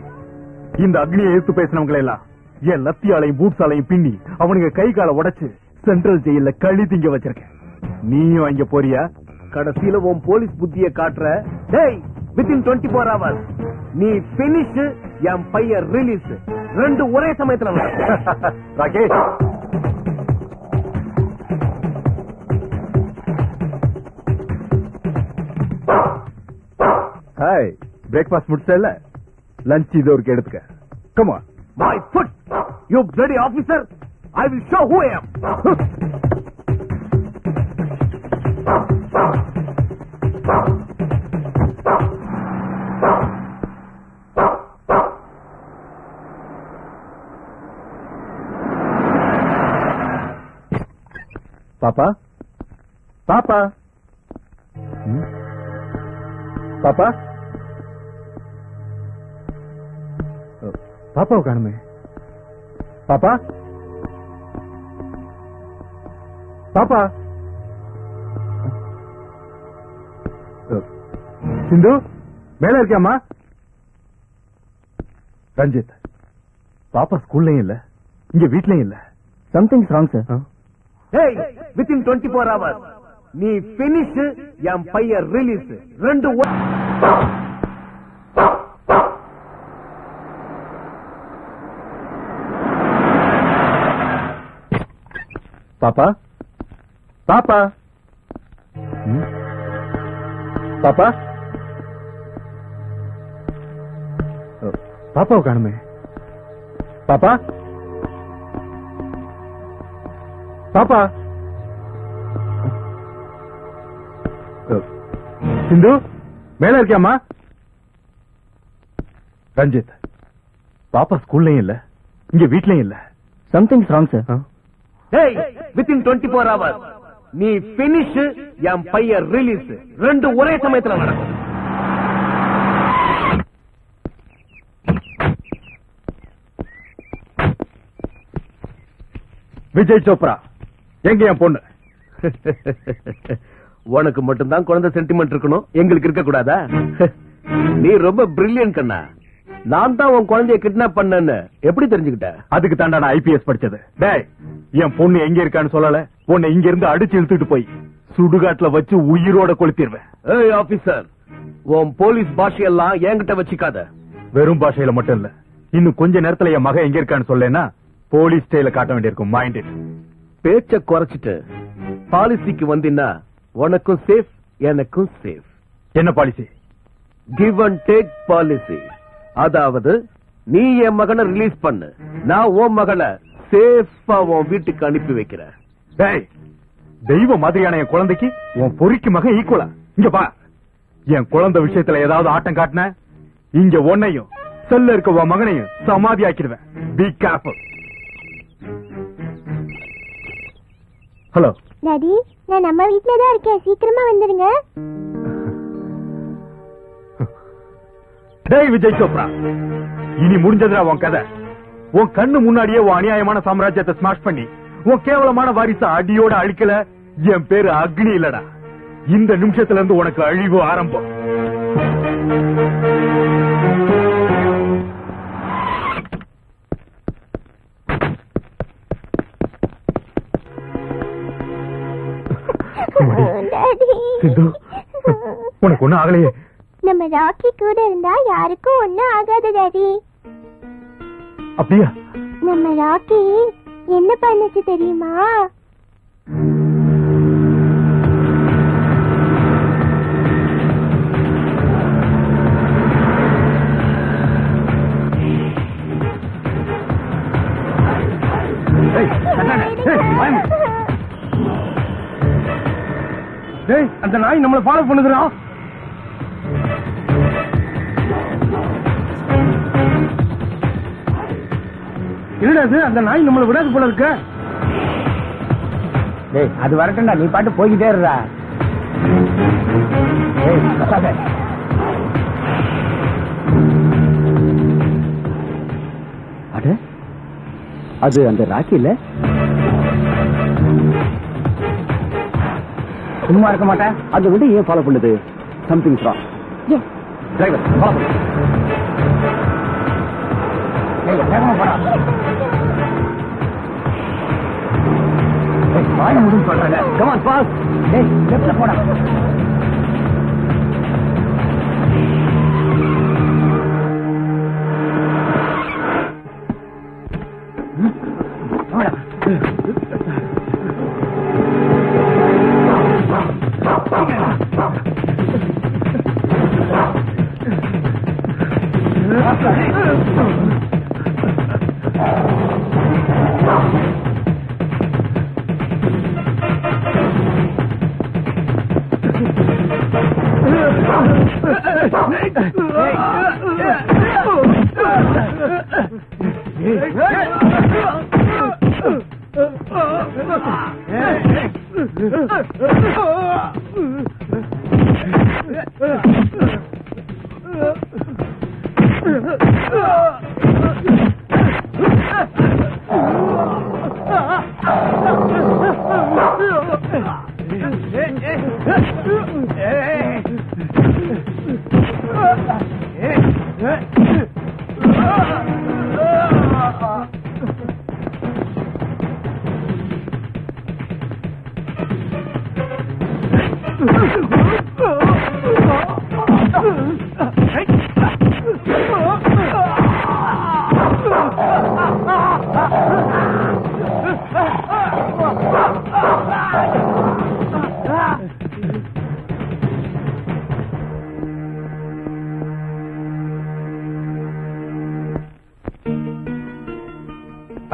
இந்த அக்னியை எடுத்து பேசினவங்களை எல்லாம் என் லத்தியாலையும் பூட்ஸாலையும் பின்னி அவனுக்கு கை காலை உடைச்சு சென்ட்ரல் ஜெயில கழி திங்க வச்சிருக்கேன். நீயும் அங்க போறியா? கடைசியில உன் போலீஸ் புத்தியை காட்டுற. டேய், within 24 hours நீ பினிஷ், என் பையன் ரிலீஸ். ரெண்டு ஒரே சமயத்துல ராகேஷ், ஹாய், பிரேக்ஃபாஸ்ட் முடிச்சல? லஞ்ச் இது ஒரு எடுத்துக்க. Come on. My foot, you bloody officer, I will show who I am. பாப்பா, பாப்பா, பாப்பா, பாப்பாவை காணுமே. பாப்பா, பாப்பா, சிந்து மேல இருக்கியாமா? ரஞ்சித், பாப்பா ஸ்கூல்லயும் இல்ல, இங்க வீட்லயும் இல்ல. Something wrong sir. Hey, within 24 hours நீ பினிஷ், என் பையன் ரிலீஸ். ரெண்டு பாப்பா, பாப்பா, பாப்பா, பாப்பாவை காணுமே. பாப்பா, பாப்பா, சிந்து மேல இருக்கியாமா? ரஞ்சித், பாப்பா ஸ்கூல்லயும் இல்ல, இங்க வீட்லயும் இல்ல. Something wrong sir. Hey, within 24 hours நீ பினிஷ், என் பையன் ரிலீஸ். ரெண்டு ஒரே சமயத்துல நடக்கும். விஜய் சோப்ரா, எங்க என் பொண்ணு? உனக்கு மட்டும்தான் குழந்தை சென்டிமெண்ட் இருக்கணும், எங்களுக்கு இருக்க கூடாதா? நீ ரொம்ப பிரில்லியன்ட் கண்ணா. நான் தான் உன் குழந்தைய கிட்னாப் பண்ணேன்னு எப்படி தெரிஞ்சுக்கிட்ட? அதுக்கு தாண்டா நான் ஐபிஎஸ் படிச்சது. டேய், என் பொண்ணு எங்க இருக்கான்னு சொல்லல, பொண்ணு இங்க இருந்து அடிச்சு இழுத்துட்டு போய் சுடுகாட்டுல வச்சு உயிரோட கொளுத்திடுவேன். ஏய் ஆபீசர், உன் போலீஸ் பாஷையெல்லாம் என்கிட்ட வச்சுக்காத. வெறும் பாஷையில மட்டும் இல்ல, இன்னும் கொஞ்ச நேரத்துல என் மகன் எங்க இருக்கான்னு சொல்லேன்னா போலீஸ் ஸ்டைல காட்ட வேண்டியிருக்கும். Mind it. பேச்ச குறைச்சிட்டு பாலிசிக்கு வந்தீங்கன்னா உனக்கும் சேஃப், எனக்கும் சேஃப். என்ன policy? Give and take policy. அதாவது நீ என் மகனை ரிலீஸ் பண்ணு, நான் உன் மகளை சேஃபா உன் வீட்டுக்கு அனுப்பி வைக்கிறேன். டேய், தெய்வ மாதிரியான என் குழந்தைக்கு உன் பொறிக்கு மகன் ஈக்குவலா? இங்க பா, என் குழந்தை விஷயத்துல ஏதாவது ஆட்டம் காட்டின இங்க உன்னையும் செல்ல இருக்க உன் மகனையும் சமாதி ஆக்கிடுவேன். Be careful. ஹலோ டாடி, நான் நம்ம வீட்ல தான் இருக்கேன், சீக்கிரமா வந்துருங்க. டேய் விஜய் சோப்ரா, இனி முடிஞ்சதுடா உன் கதை. உன் கண்ணு முன்னாடியே உன் அநியாயமான சாம்ராஜ்யத்தை ஸ்மாஷ் பண்ணி உன் கேவலமான வாரிசை அடியோட அழிக்கல, என் பேரு அக்னி இல்லடா. இந்த நிமிஷத்துல இருந்து உனக்கு அழிவு ஆரம்பம். சிந்து, உனக்கு ஒண்ணும் ஆகலையே? நம்ம ராக்கி கூட இருந்தா யாருக்கும் ஒண்ணும் ஆகாது டாடி. அப்படியா? நம்ம ராக்கி என்ன பண்ணுச்சு தெரியுமா? அந்த நாய் நம்மளை ஃபாலோ பண்ணுதுடா. என்னது அந்த நாய் நம்மளை விடாது போல இருக்க. அது வரட்டும்டா, நீ பாட்டு போய்கிட்டே இருடா. அட, அது அந்த ராக்கி இல்ல? சும்மா இருக்க மாட்டேன். அது வந்து ஏன் ஃபாலோ பண்ணுது? Something wrong. டிரைவர் ஃபாலோ பண்ணு. வாய முடியும் சொல்றாங்க. Come on, fast. லெஃப்ட்ல போடா.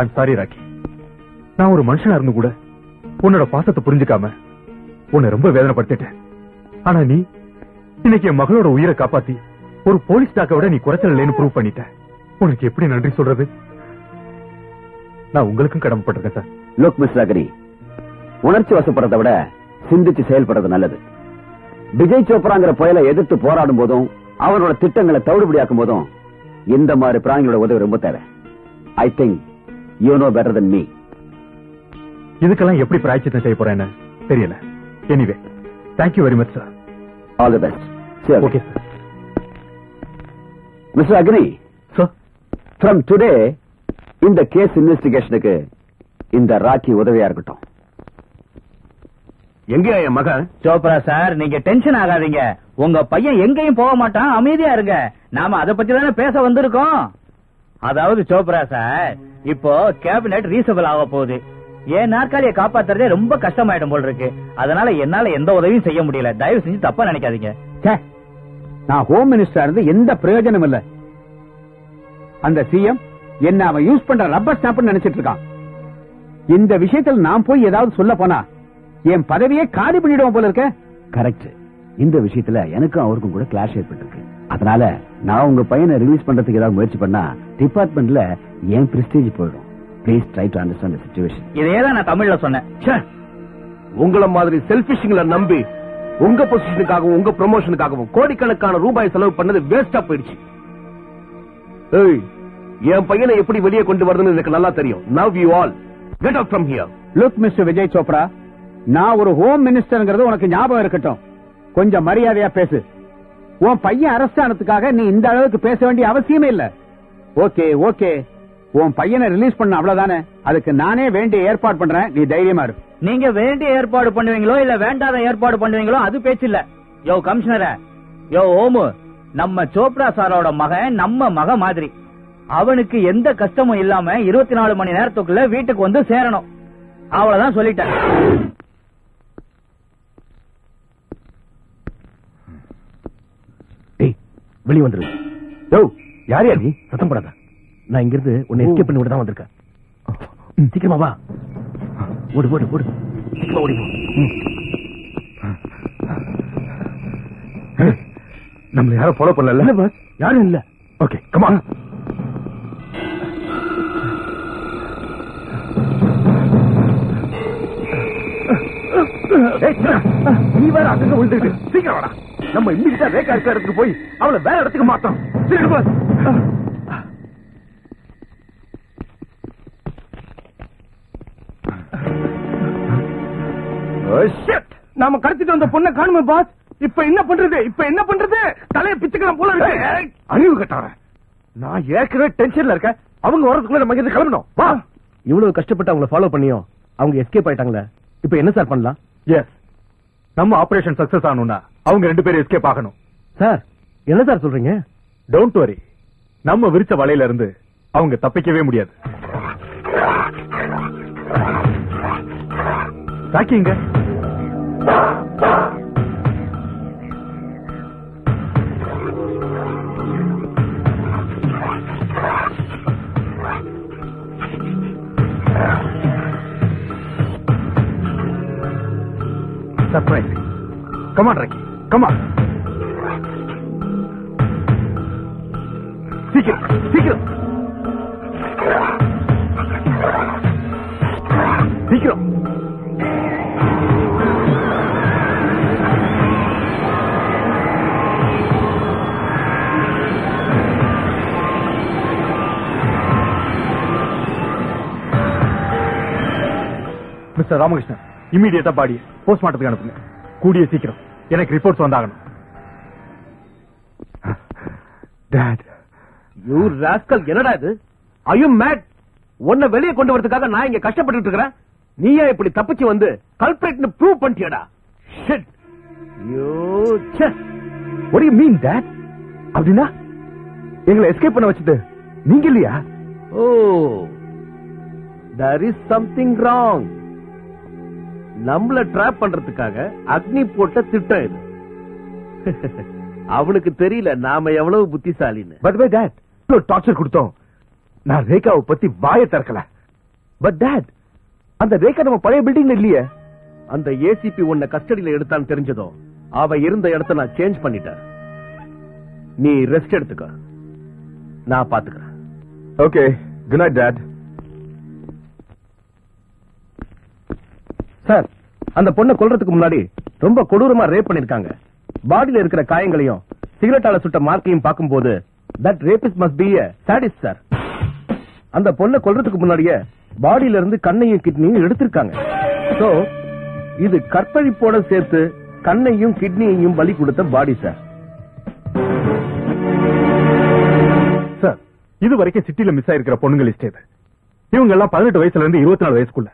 I'm sorry, rakhi. நான் ஒரு மனுஷனா இருந்து கூட உன்னோட பாசத்தை புரிஞ்சுக்காம உன்னை ரொம்ப வேதனைப்படுத்திட்டேன். ஆனா நீ இன்னைக்கு என் மகளோட உயிரை காப்பாத்தி ஒரு போலீஸ் டாக்க விட நீ குறைச்சல் இல்லைன்னு ப்ரூவ் பண்ணிட்ட. உனக்கு எப்படி நன்றி சொல்றது? நான் உங்களுக்கும் கடமைப்பட்டிருக்கேன் சார். லுக் மிஸ்டர் அக்னி, உணர்ச்சி வசப்படுறதை விட சிந்திச்சு செயல்படுறது நல்லது. விஜய் சோப்ராங்கிற புயலை எதிர்த்து போராடும் போதும் அவனோட திட்டங்களை தவிடுபடியாக்கும் போதும் இந்த மாதிரி பிராணிகளோட உதவி ரொம்ப தேவை. I think you know better than me. இதுக்கெல்லாம் எப்படி பிராயச்சித்தம் செய்ய போறேன்னு தெரியல. Anyway, thank you very much sir. All the best. Okay sir. Mister Agni sir, from today இந்த கேஸ் இன்வெஸ்டிகேஷனுக்கு இந்த ராக்கி உதவியா இருக்கட்டும். எங்க என் மகன்? சோப்ரா சார், நீங்க டென்ஷன் ஆகாதீங்க. உங்க பையன் எங்கேயும் போக மாட்டான், அமைதியா இருங்க. நாம அதை பத்தி தானே பேச வந்திருக்கோம். அதாவது சோப்ரா சார், இப்போ கேபினட் ரீசபிள் ஆக போகுது. என் நாற்காலியை காப்பாத்துறதே ரொம்ப கஷ்டமாயிடும் போல் இருக்கு. அதனால என்னால எந்த உதவியும் செய்ய முடியல. தயவு செஞ்சு தப்பா நினைக்காதீங்க. நான் ஹோம் மினிஸ்டரா இருந்து எந்த பிரயோஜனம் இல்ல. அந்த சிஎம் என்ன அவன் யூஸ் பண்ற ரப்பர் ஸ்டாம்ப் நினைச்சிட்டு இருக்கான். இந்த விஷயத்தில் நான் போய் ஏதாவது சொல்ல போனா என் பதவியே காலி பண்ணிடுவோம் போல இருக்க. கரெக்ட். இந்த விஷயத்துல எனக்கும் அவருக்கும் கூட கிளாஷ் ஏற்பட்டிருக்கு. அதனால நான் உங்க பையனை ரிலீஸ் பண்றதுக்கு ஏதாவது முயற்சி பண்ணா டிபார்ட்மெண்ட்ல என் பிரஸ்டீஜ் போயிடும். Please try to understand the situation. இதேதான் நான் தமிழ்ல சொன்னேன். உங்கள மாதிரி செல்பிஷிங்களை நம்பி உங்க பொசிஷனுக்காகவும் உங்க ப்ரமோஷனுக்காகவும் கோடிக்கணக்கான ரூபாய் செலவு பண்ணது வேஸ்டா போயிடுச்சு. ஏய், என் பையனை எப்படி வெளியே கொண்டு வரதுன்னு எனக்கு நல்லா தெரியும். Now you all get out from here. Look, Mr. Vijay Chopra, நான் ஒரு ஹோம் மினிஸ்டர்ங்கிறது உனக்கு ஞாபகம் இருக்கட்டும். கொஞ்சம் மரியாதையா பேசு. உன் பையன் அரெஸ்ட் ஆனதுக்காக நீ இந்த அளவுக்கு பேச வேண்டிய அவசியமே இல்ல. ஓகே ஓகே, உன் பையனை ரிலீஸ் பண்ண அவ்வளவுதானே. அதுக்கு நானே வேண்டிய ஏற்பாடு பண்றேன், நீ தைரியமா இரு. நீங்க வேண்டிய ஏற்பாடு பண்ணுவீங்களோ இல்ல வேண்டாத ஏற்பாடு பண்ணுவீங்களோ அது பேச்சு இல்ல. யோ கமிஷனர, யோ ஓமு, நம்ம சோப்ரா சாரோட மகன் நம்ம மக மாதிரி. அவனுக்கு எந்த கஷ்டமும் இல்லாம 24 மணி நேரத்துக்குள்ள வீட்டுக்கு வந்து சேரணும். அவ்வளவுதான் சொல்லிட்டேன். வெளியே வந்துரு. யோ, யார் யார் நீ? சத்தம் போடாத. நான் இங்கிருந்து உன்னை எஸ்கேப் பண்ணி விட தான் வந்திருக்கேன். சீக்கிரமா வா. ஓடு ஓடு ஓடு, சீக்கிரமா ஓடி போ. நம்மள யாரும் ஃபாலோ பண்ணல? யாரும் இல்ல. Okay, come on. நீ வேற அங்க விழுந்துட்டு சீக்கிரம் வாடா. நம்ம இம்மிடியா ரேகா இருக்கிற இடத்துக்கு போய் அவளை வேற இடத்துக்கு மாத்தோம். நாம கடத்திட்டு வந்த பொண்ணை காணுமே பாஸ். இப்ப என்ன பண்றது? இப்ப என்ன பண்றது? தலையை பிச்சுக்கலாம் போல இருக்கு. அறிவு கட்டார. நான் ஏற்கனவே டென்ஷன்ல இருக்கேன். அவங்க வரதுக்குள்ள நம்ம இங்க கிளம்பணும். வா. இவ்வளவு கஷ்டப்பட்டு அவங்கள ஃபாலோ பண்ணியும் அவங்க எஸ்கேப் ஆயிட்டாங்களே. இப்ப என்ன சார் பண்ணலாம்? எஸ், நம்ம ஆபரேஷன் சக்சஸ் ஆகணும்னா அவங்க 2 பேரும் எஸ்கேப் ஆகணும். சார் என்ன சார் சொல்றீங்க? டோன்ட் வரி, நம்ம விரிச்ச வலையில இருந்து அவங்க தப்பிக்கவே முடியாது. தாக்கிங்க. Surprising. Come on, Rocky. Come on. சீக்கிரம் சீக்கிரம் சீக்கிரம். மிஸ்டர் ராமகிருஷ்ணன், இம்மீடியட்டா பாடி போஸ்ட்மார்ட்டத்துக்கு அனுப்புங்க. கூடிய சீக்கிரம் எனக்கு ரிப்போர்ட்ஸ் வந்தாகணும். டாட், யூ ராஸ்கல், என்னடா இது? Are you mad? உன்னை வெளியே கொண்டு வரதுக்காக நான் இங்க கஷ்டப்பட்டு இருக்கிறேன். நீயே இப்படி தப்பிச்சு வந்து கல்பிரேட்னு ப்ரூவ் பண்ணிட்டியடா. ஷிட். யூ ச்சே. What do you mean, Dad? அப்படின்னா எங்களை எஸ்கேப் பண்ண வச்சது நீங்க இல்லையா? ஓ, there is something wrong. நம்மள ட்ராப் பண்றதுக்காக அக்னி போட்ட திட்டம் இது. அவனுக்கு தெரியல நாம எவ்வளவு புத்திசாலின்னு. பட் பை டாட், டார்ச்சர் கொடுத்தோம். நான் ரேகாவை பத்தி வாயை திறக்கல. பட் டாட், அந்த ரேகா நம்ம பழைய பில்டிங்ல இல்லையே. அந்த ஏசிபி உன்னை கஸ்டடியில எடுத்தான்னு தெரிஞ்சதும் அவ இருந்த இடத்தை நான் சேஞ்ச் பண்ணிட்டேன். நீ ரெஸ்ட் எடுத்துக்க, நான் பாத்துக்கிறேன். Okay, good night dot. Sir, அந்த பொண்ணை கொல்றதுக்கு முன்னாடி ரொம்ப கொடூரமா ரேப் பண்ணிருக்காங்க. பாடியில இருக்கிற காயங்களையும் சிகரெட்டால சுட்ட மார்க்கையும் பார்க்கும்போது that rapist must be a sadist, sir. அந்த பொண்ணை கொல்றதுக்கு முன்னாடியே பாடியில இருந்து கண்ணையும் கிட்னியும் எடுத்திருக்காங்க. சோ இது கற்பழிப்போட சேர்த்து கண்ணையும் கிட்னியையும் பலி கொடுத்த பாடி, சார். சார், இது வரைக்கும் சிட்டில மிஸ் ஆயிருக்கிற பொண்ணுங்க லிஸ்ட் இது. இவங்க எல்லாம் 18 வயசுல இருந்து 24 வயசுக்குள்ள.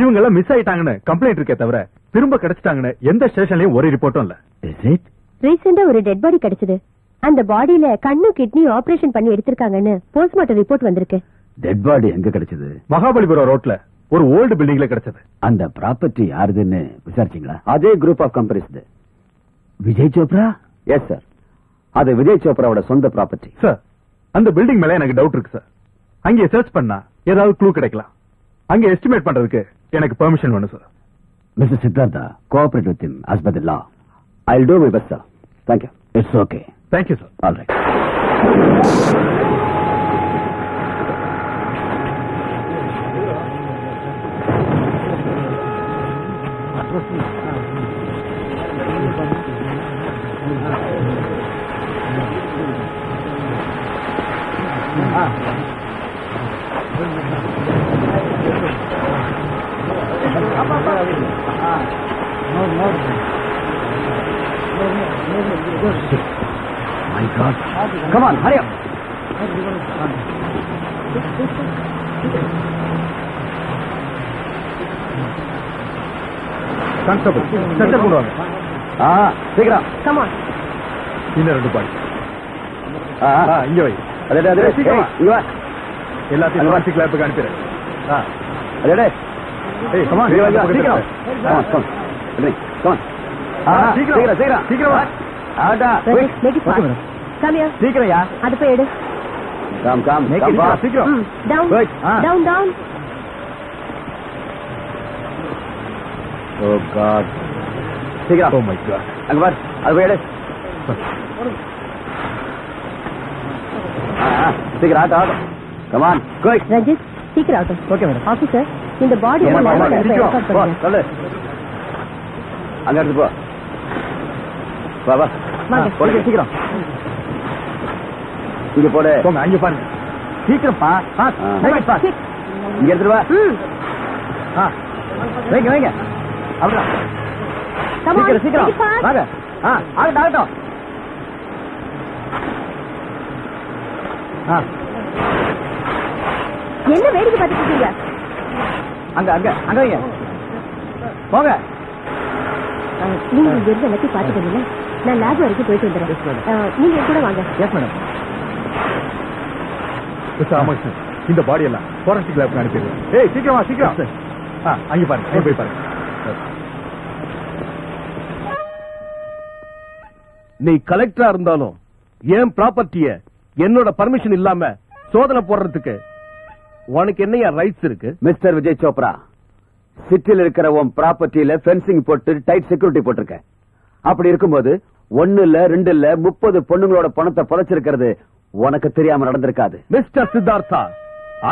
இவங்க எல்லாம் மிஸ் ஆயிட்டாங்கன்னு கம்ப்ளைண்ட் இருக்கே தவிர திரும்ப கிடைச்சிட்டாங்கன்னு எந்த ஸ்டேஷன்லயும் ஒரு ரிப்போர்ட்டும் இல்ல. ரீசெண்டா ஒரு டெட் பாடி கிடைச்சது. அந்த பாடியில கண்ணு கிட்னி ஆபரேஷன் பண்ணி எடுத்திருக்காங்கன்னு போஸ்ட்மார்ட்டம் ரிப்போர்ட் வந்திருக்கு. டெட் பாடி எங்க கிடைச்சது? மகாபலிபுரம் ரோட்ல ஒரு ஓல்டு பில்டிங்ல கிடைச்சது. அந்த ப்ராப்பர்ட்டி யாருதுன்னு விசாரிச்சீங்களா? அதே group of companies. Vijay Chopra? Yes sir, அது விஜய் சோப்ராவோட சொந்த ப்ராப்பர்ட்டி. சார், அந்த பில்டிங் மேல எனக்கு டவுட் இருக்கு சார். அங்கே சர்ச் பண்ணா ஏதாவது க்ளூ கிடைக்கலாம். அங்க எஸ்டிமேட் பண்றதுக்கு எனக்கு பெர்மிஷன் வேணும் sir. Mister Siddhartha, cooperate with him as per the law. I'll do my best, sir. Thank you. It's okay. Thank you, sir. All right. My God. Come on, hurry up. Constable centre கொண்டு வாங்க. சீக்கிரம். Come on. இன்னும் 2 பாடி. இங்க வை. அதே சீக்கிரம். இங்க வா. எல்லாத்தையும் ஃபாரன்சிக் லேபுக்கு அனுப்பிடுறேன். அதே. ஏய் come on. சீக்கிரம். Come on. சீக்கிரம். சீக்கிரம் வா. ஆடா. Make it fast. Come here. சீக்கிரம்யா. அது போய் எடு. Come. சீக்கிரம். Down. Wait. Down. Oh God. சீக்கிரம். Oh my God. அங்க பாரு. அது போய் எடு. சீக்கிரம் auto. Come on. Quick. Ranjith, சீக்கிரம் ஆகட்டும். Okay madam. ஆபீசர், இந்த பாடி சீக்கிரம். பண்ணுங்க. அங்க எடுத்து போ. வா வாங்க. போடு சீக்கிரம். இங்க போடு. போங்க அங்க பாருங்க. சீக்கிரம்ப்பா. இங்க எடுத்துட்டு வா. வைங்க அவ்வளவுதான். Come on, சீக்கிரம் make it fast. வாங்க. ஆகட்டும். என்ன வேடிக்கை பார்த்துட்டு இருக்கீங்க? அங்க வைங்க. போங்க. நீங்க இங்க இருந்து எல்லாத்தையும் பாத்துக்கோங்க. நான் லேப் வரைக்கும் போயிட்டு வந்துடுறேன். நீங்க என் கூட வாங்க. Yes madam. மிஸ்டர் ராமகிருஷ்ணன், இந்த பாடி எல்லாம் ஃபாரன்சிக் லேபுக்கு அனுப்பிடுறேன். ஏய் சீக்கிரம். அங்க பாருங்க. அங்க போய் பாருங்க. நீ கலெக்டரா இருந்தாலும் ஏன் ப்ராப்பர்ட்டிய என்னோட பர்மிஷன் இல்லாம சோதனை போடுறதுக்கு உனக்கு என்னையா ரைட்ஸ் இருக்கு? மிஸ்டர் விஜய் சோப்ரா, சிட்டியில் இருக்கிற உன் ப்ராப்பர்ட்டியில ஃபென்சிங் போட்டு டைட் செக்யூரிட்டி போட்டிருக்க. அப்படி இருக்கும்போது 1 இல்ல 2 இல்ல 30 பொண்ணுங்களோட பணத்தை புதைச்சிருக்கிறது உனக்கு தெரியாம நடந்திருக்காது. மிஸ்டர் சித்தார்த்தா,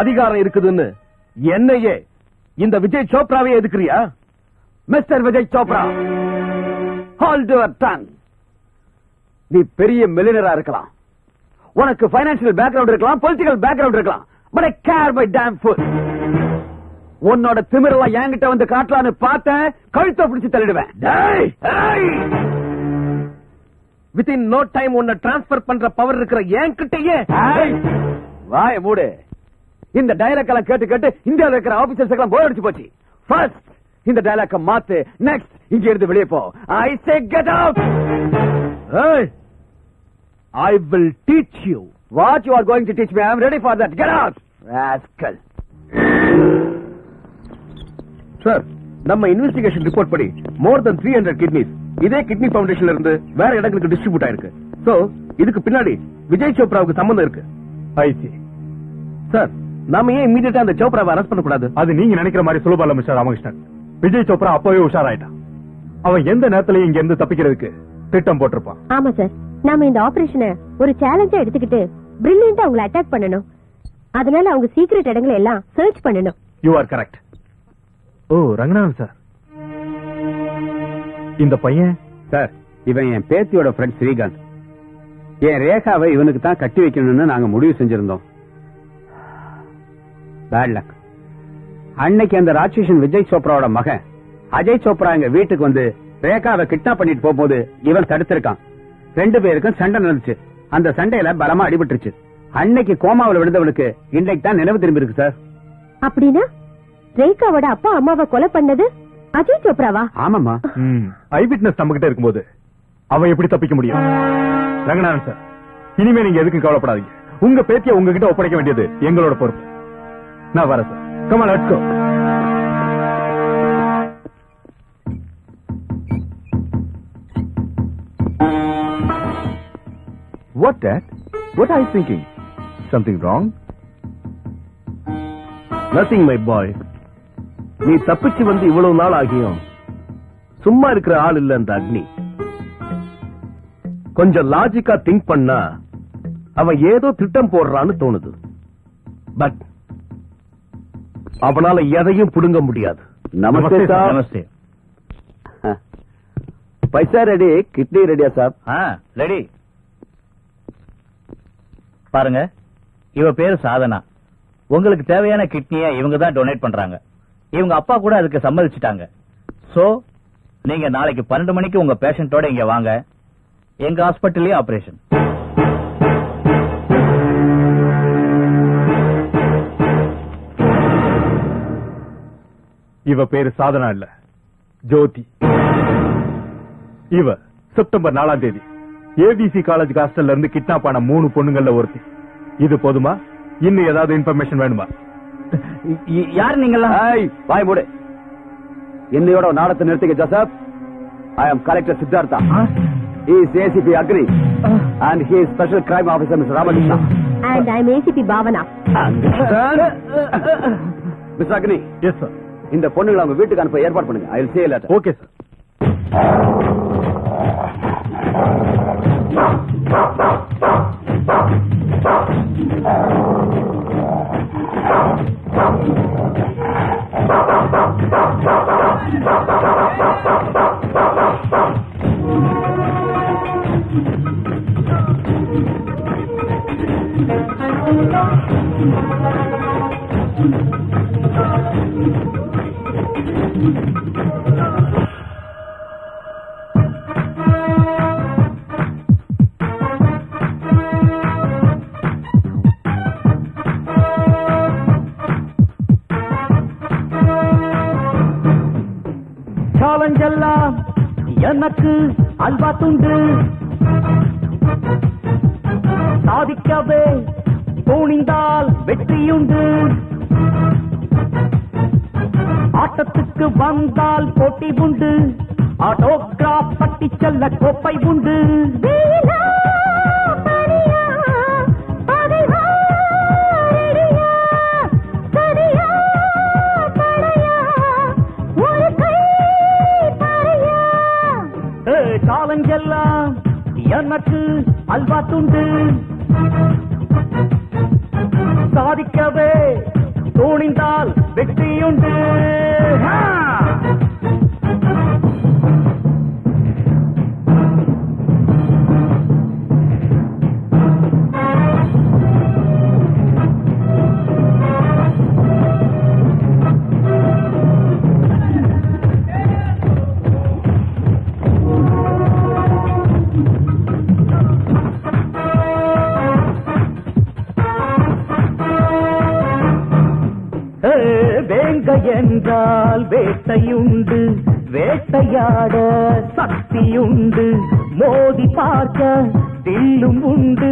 அதிகாரம் இருக்குதுன்னு என்னையே இந்த விஜய் சோப்ராவே எதுக்குறியா? Mister Vijay Chopra, hold your tongue. நீ பெரிய மில்லியனரா இருக்கலாம், உனக்கு பைனான்சியல் பேக்ரவுண்ட் இருக்கலாம், பொலிட்டிக்கல் பேக்ரவுண்ட் இருக்கலாம், but I care my damn foot. உன்னோட திமிரெல்லாம் என்கிட்ட வந்து காட்டலான்னு பார்த்தேன், கழுத்தை பிடிச்சு தள்ளிடுவேன். வித்தின் நோ டைம் உன்னை டிரான்ஸ்பர் பண்ற பவர் இருக்கிற என்கிட்டயே. வாய மூடு. இந்த டயலாக் எல்லாம் கேட்டு கேட்டு இந்தியாவில் இருக்கிற ஆபீசர்ஸ் எல்லாம் போர் அடிச்சு போச்சு. ஃபர்ஸ்ட் இந்த டயலாக்க மாத்து, நெக்ஸ்ட் இங்க இருந்து வெளியே போ. I say get out. I will teach you. What you are going to teach me? I am ready for that. Get out, rascal. Sir, நம்ம இன்வெஸ்டிகேஷன் ரிப்போர்ட் படி மோர் தென் 300 கிட்னிஸ் இதே கிட்னி ஃபவுண்டேஷன்ல இருந்து வேற இடங்களுக்கு டிஸ்ட்ரிபியூட் ஆயிருக்கு. சோ இதுக்கு பின்னாடி விஜய் சோப்ராவுக்கு சம்பந்தம் இருக்கு. ஐசி சார், நாம ஏன் இமிடியேட்டா அந்த சோப்ராவை அரெஸ்ட் பண்ண கூடாது? அது நீங்க நினைக்கிற மாதிரி சுலபம் இல்ல மிஸ்டர் ராமகிருஷ்ணன். விஜய் சோப்ரா அப்பவே உஷாராயிட்டான். அவன் எந்த நேரத்திலயும் இங்க இருந்து தப்பிக்கிறதுக்கு திட்டம் போட்டிருப்பான். ஆமா சார், நாம இந்த ஆபரேஷனை ஒரு சேலஞ்சா எடுத்துக்கிட்டு பிரில்லியண்டா அவங்களை அட்டாக் பண்ணணும். அதனால அவங்க சீக்ரெட் இடங்களை எல்லாம் சர்ச் பண்ணணும். You are correct. Oh Ranganathan sir, இந்த பையன் சார், இவன் என் பேத்தியோட ஃப்ரெண்ட் ஸ்ரீகாந்த். என் ரேகாவை இவனுக்கு தான் கட்டி வைக்கணும்னு நாங்க முடிவு செஞ்சிருந்தோம். Bad luck. அன்னைக்கு அந்த ராட்சசன் விஜய் சோப்ராவோட மகன் அஜய் சோப்ரா எங்க வீட்டுக்கு வந்து ரேகாவை கிட்னாப் பண்ணிட்டு போகும்போது இவன் தடுத்திருக்கான். 2 பேருக்கும் சண்டை நடந்துச்சு. அந்த சண்டையில பலமா அடிபட்டுருச்சு. அன்னைக்கு கோமாவில் விழுந்தவனுக்கு இன்னைக்கு தான் நினைவு திரும்பி இருக்கு சார். அப்படின்னா ரேகாவோட அப்பா அம்மாவை கொலை பண்ணது அஜய் சோப்ராவா? ஆமாமா. ஐ விட்னஸ் நம்ம கிட்ட இருக்கும்போது அவன் எப்படி தப்பிக்க முடியும்? ரங்கநாதன் சார், இனிமே நீங்க எதுக்கும் கவலைப்படாதீங்க. உங்க பேத்திய உங்ககிட்ட ஒப்படைக்க வேண்டியது எங்களோட பொறுப்பு. நான் வரேன் sir. Come on, let's go. What that? What are you thinking? Something wrong? Nothing my boy. நீ தப்பிச்சு வந்து இவ்வளவு நாள் ஆகியும் சும்மா இருக்கிற ஆள் இல்ல அந்த அக்னி. கொஞ்சம் லாஜிக்கா திங்க் பண்ணா அவன் ஏதோ திட்டம் போடுறான்னு தோணுது. பட் அவனால எதையும் புடுங்க முடியாது. நமஸ்தே சார். நமஸ்தே. பைசா ரெடி, கிட்னி ரெடியா சார்? ரெடி. பாருங்க, இவ பேரு சாதனா. உங்களுக்கு தேவையான கிட்னியை இவங்க தான் டொனேட் பண்றாங்க. இவங்க அப்பா கூட அதுக்கு சம்மதிச்சுட்டாங்க. சோ நீங்க நாளைக்கு 12 மணிக்கு உங்க பேஷண்டோட இங்க வாங்க. எங்க ஹாஸ்பிட்டல்லயே ஆபரேஷன். இவ பேரு சாதனா இல்ல, ஜோதி. இவ செப்டம்பர் 4ஆம் தேதி ஏபிசி காலேஜ் ஹாஸ்டல்ல இருந்து கிட்னாப் ஆன 3 பொண்ணுங்கள்ல ஒருத்தி. இது போதுமா? இன்னும் ஏதாவது இன்ஃபர்மேஷன் வேணுமா? யார் நீங்களா? வாய் மூடு. என்னையோட நாடத்தை நிறுத்திக்க Joseph. I am collector Siddhartha. He is ACP Agni and he is Special Crime Officer Mr. Ramakrishna. And I am ACP Bhavana. Mr. Agni. Yes sir. இந்த பொண்ணுங்களை அவங்க வீட்டுக்கு அனுப்ப ஏற்பாடு பண்ணுங்க. I will say later. Okay sir. சாலஞ்செல்லாம் எனக்கு அல்வா துண்டு, சாதிக்கவே துணிந்தால் வெற்றியுண்டு, ஆட்டத்துக்கு வந்தால் போட்டி உண்டு, ஆட்டோகிராப் பட்டி செல்ல கோப்பை உண்டு. சாலஞ்செல்லாம் எனக்கு அல்வா துண்டு, சாதிக்கவே துணிந்தால் வெற்றியுண்டு. வேங்க என்றால் வேட்டையுண்டு, வேட்டையாட சக்தியுண்டு, மோதி பார்க்க தில்லும் உண்டு,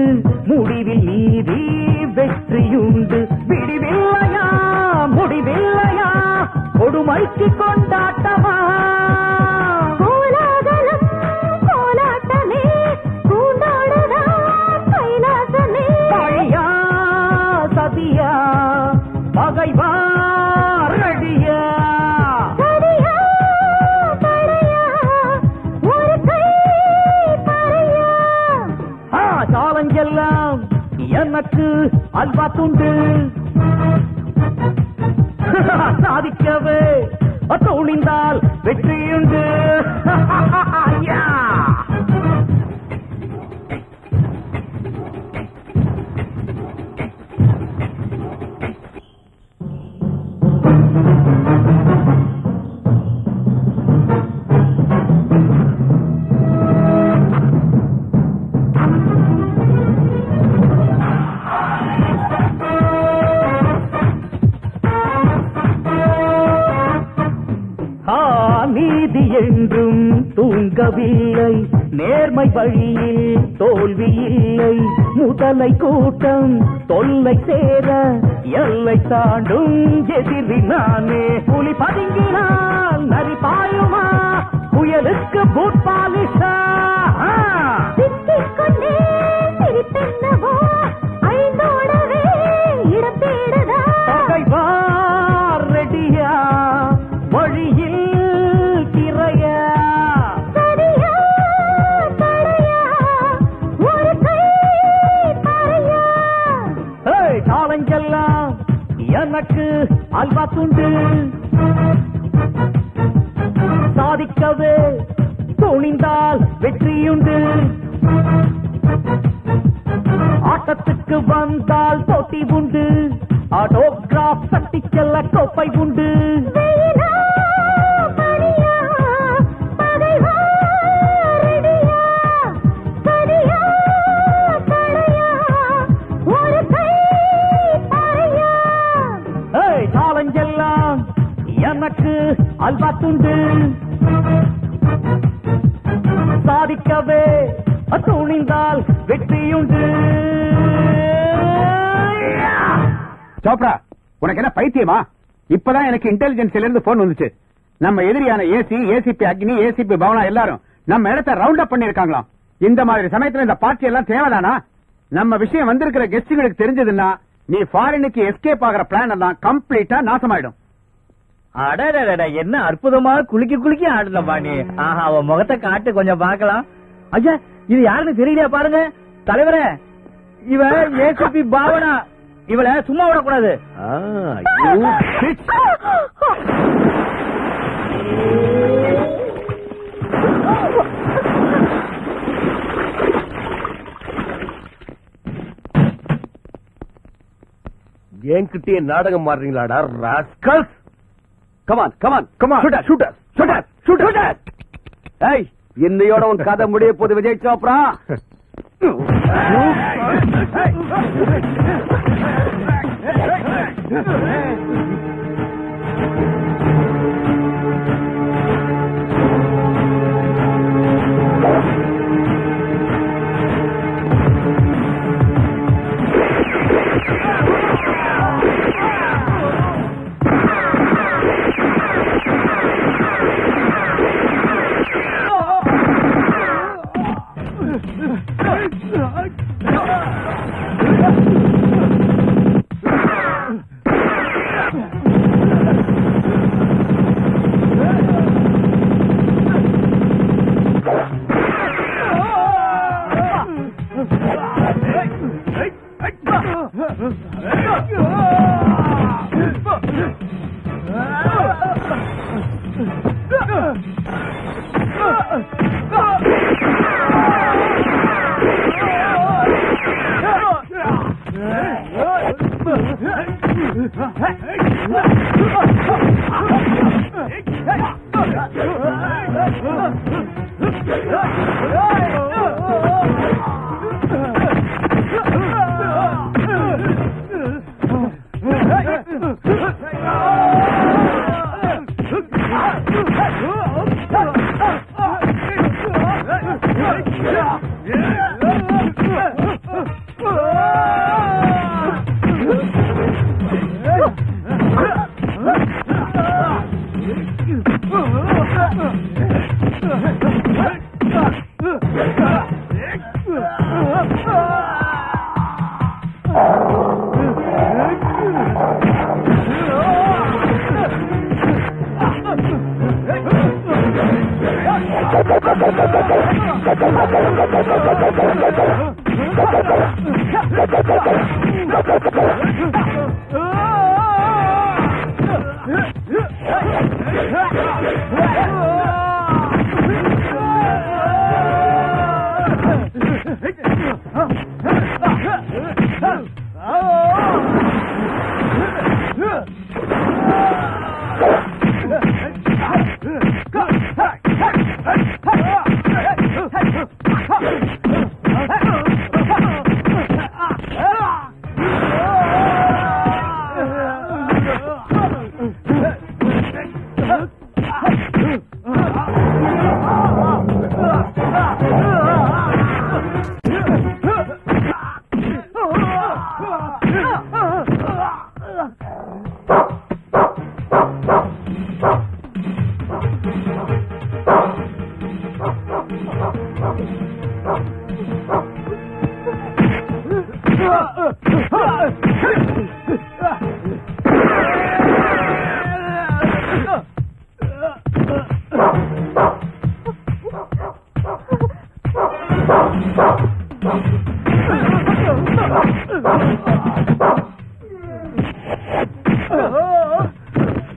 முடிவில் நீதி வெற்றியுண்டு. விடிவில்லையா முடிவில்லையா கொடுமைக்கு கொண்டாட்டமா, கோலாகலம் கோலாட்டமே கூண்டாடுதா கைலாசமே, பழியா சதியா பகைவா ரடியா, சரியா படையா ஒரு கை பறையா. சாலஞ்செல்லாம் எனக்கு அல்வா துண்டு, சாதிக்கவே துணிந்தால் வெற்றியுண்டு. நீதி என்றும் தூங்கவில்லை, நேர்மை வழியில் தோல்வி இல்லை, முதலை கூட்டம் தொல்லை சேர எல்லை தாண்டும் எதிரி நானே. புலி பதுங்கினால் நரி பாயுமா, புயலுக்கு பூட் பாலிஷா, சித்திக்கொண்டே சிரிப்பென்னவோ ஐந்தோடவே இடம் தேடுதா, பகைவார் ரெடியா வழியில் திரையா, சரியா படையா ஒரு கை பறையா. சாலஞ்செல்லாம் எனக்கு அல்வா துண்டு, சாதிக்கவே துணிந்தால் வெற்றியுண்டு, ஆட்டத்துக்கு வந்தால் போட்டி உண்டு, ஆட்டோகிராப் தட்டி செல்ல கோப்பை உண்டு. படையா கையுண்டு. சோப்ரா, உனக்கு என்ன பைத்தியமா? இப்பதான் எனக்கு இன்டெலிஜென்ஸ்ல இருந்து போன் வந்துச்சு. நம்ம எதிரியான ஏசிபி அக்னி, ஏசிபி பவனா எல்லாரும் நம்ம இடத்தை ரவுண்ட் அப் பண்ணிருக்காங்களாம். இந்த மாதிரி சமயத்துல இந்த பார்ட்டி எல்லாம் தேவைதானா? நம்ம விஷயம் வந்திருக்கிற கெஸ்டுகளுக்கு தெரிஞ்சதுன்னா நீ ஃபாரினுக்கு எஸ்கேப் ஆகிற பிளான் எல்லாம் கம்ப்ளீட்டா நாசமாயிடும். அடடடட, என்ன அற்புதமா குலுக்கி ஆடுதப்பா நீ. ஆஹா, அவன் முகத்தை காட்டு கொஞ்சம் பார்க்கலாம். ஐயா, இது யாருன்னு தெரியலையா பாருங்க தலைவரே. இவ ஏசிபி பாவனா. இவளை சும்மா விடக்கூடாது. என்கிட்டயே நாடகம் மாறுறீங்களாடா rascals. Come on come on come on, shooter shooter shooter shooter. ஏய், இன்னையோட உன் கதை முடிய போது விஜய் சோப்ரா.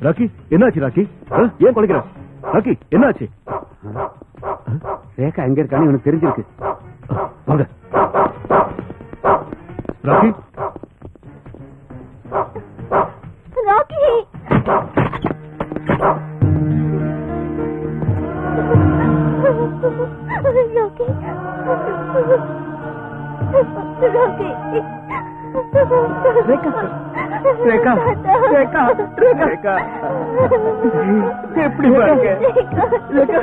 ராக்கி, என்னாச்சு ராக்கி? ஏன் குலைக்கிற? ராக்கி, என்னாச்சு? ரேகா எங்க இருக்கான்னு எனக்கு தெரிஞ்சிருக்கு. வாங்க ராக்கி. ராக்கி, ராக்கி, ரேகா, ரேகா, ரேகா, ரேகா, எப்படி பாருங்க ரேகா.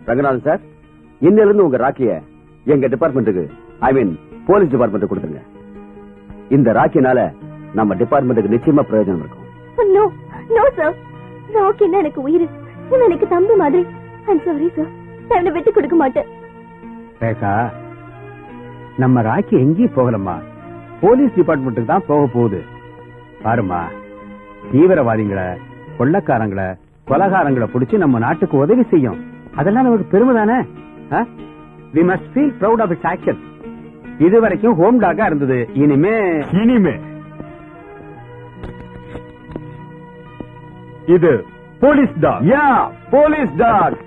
ரங்கநாதன் சார், இன்னில இருந்து உங்க ராக்கிய எங்க டிபார்ட்மெண்ட்டுக்கு, ஐ மீன் போலீஸ் டிபார்ட்மெண்ட் கொடுத்துருங்க. இந்த ராக்கினால நம்ம டிபார்ட்மெண்ட்டுக்கு நிச்சயமா பிரயோஜனம் இருக்கும். நோ நோ சார், ராக்கின்னா எனக்கு உயிர், எனக்கு தம்பி மாதிரி. ஐம் சாரி சார், நான் விட்டு கொடுக்க மாட்டேன். ரேகா, நம்ம ராக்கி எங்கேயும் போகலம்மா, போலீஸ் டிபார்ட்மெண்ட்டுக்கு தான் போக போகுது. பாருமா, தீவிரவாதிகளை, கொள்ளக்காரங்களை, கொலகாரங்களை பிடிச்சு நம்ம நாட்டுக்கு உதவி செய்யும். அதெல்லாம் நமக்கு பெருமை தானே. We must feel proud of its action. இதுவரைக்கும் ஹோம் டாகா இருந்தது, இனிமே இது போலீஸ் டாக். யா, போலீஸ் டாக்.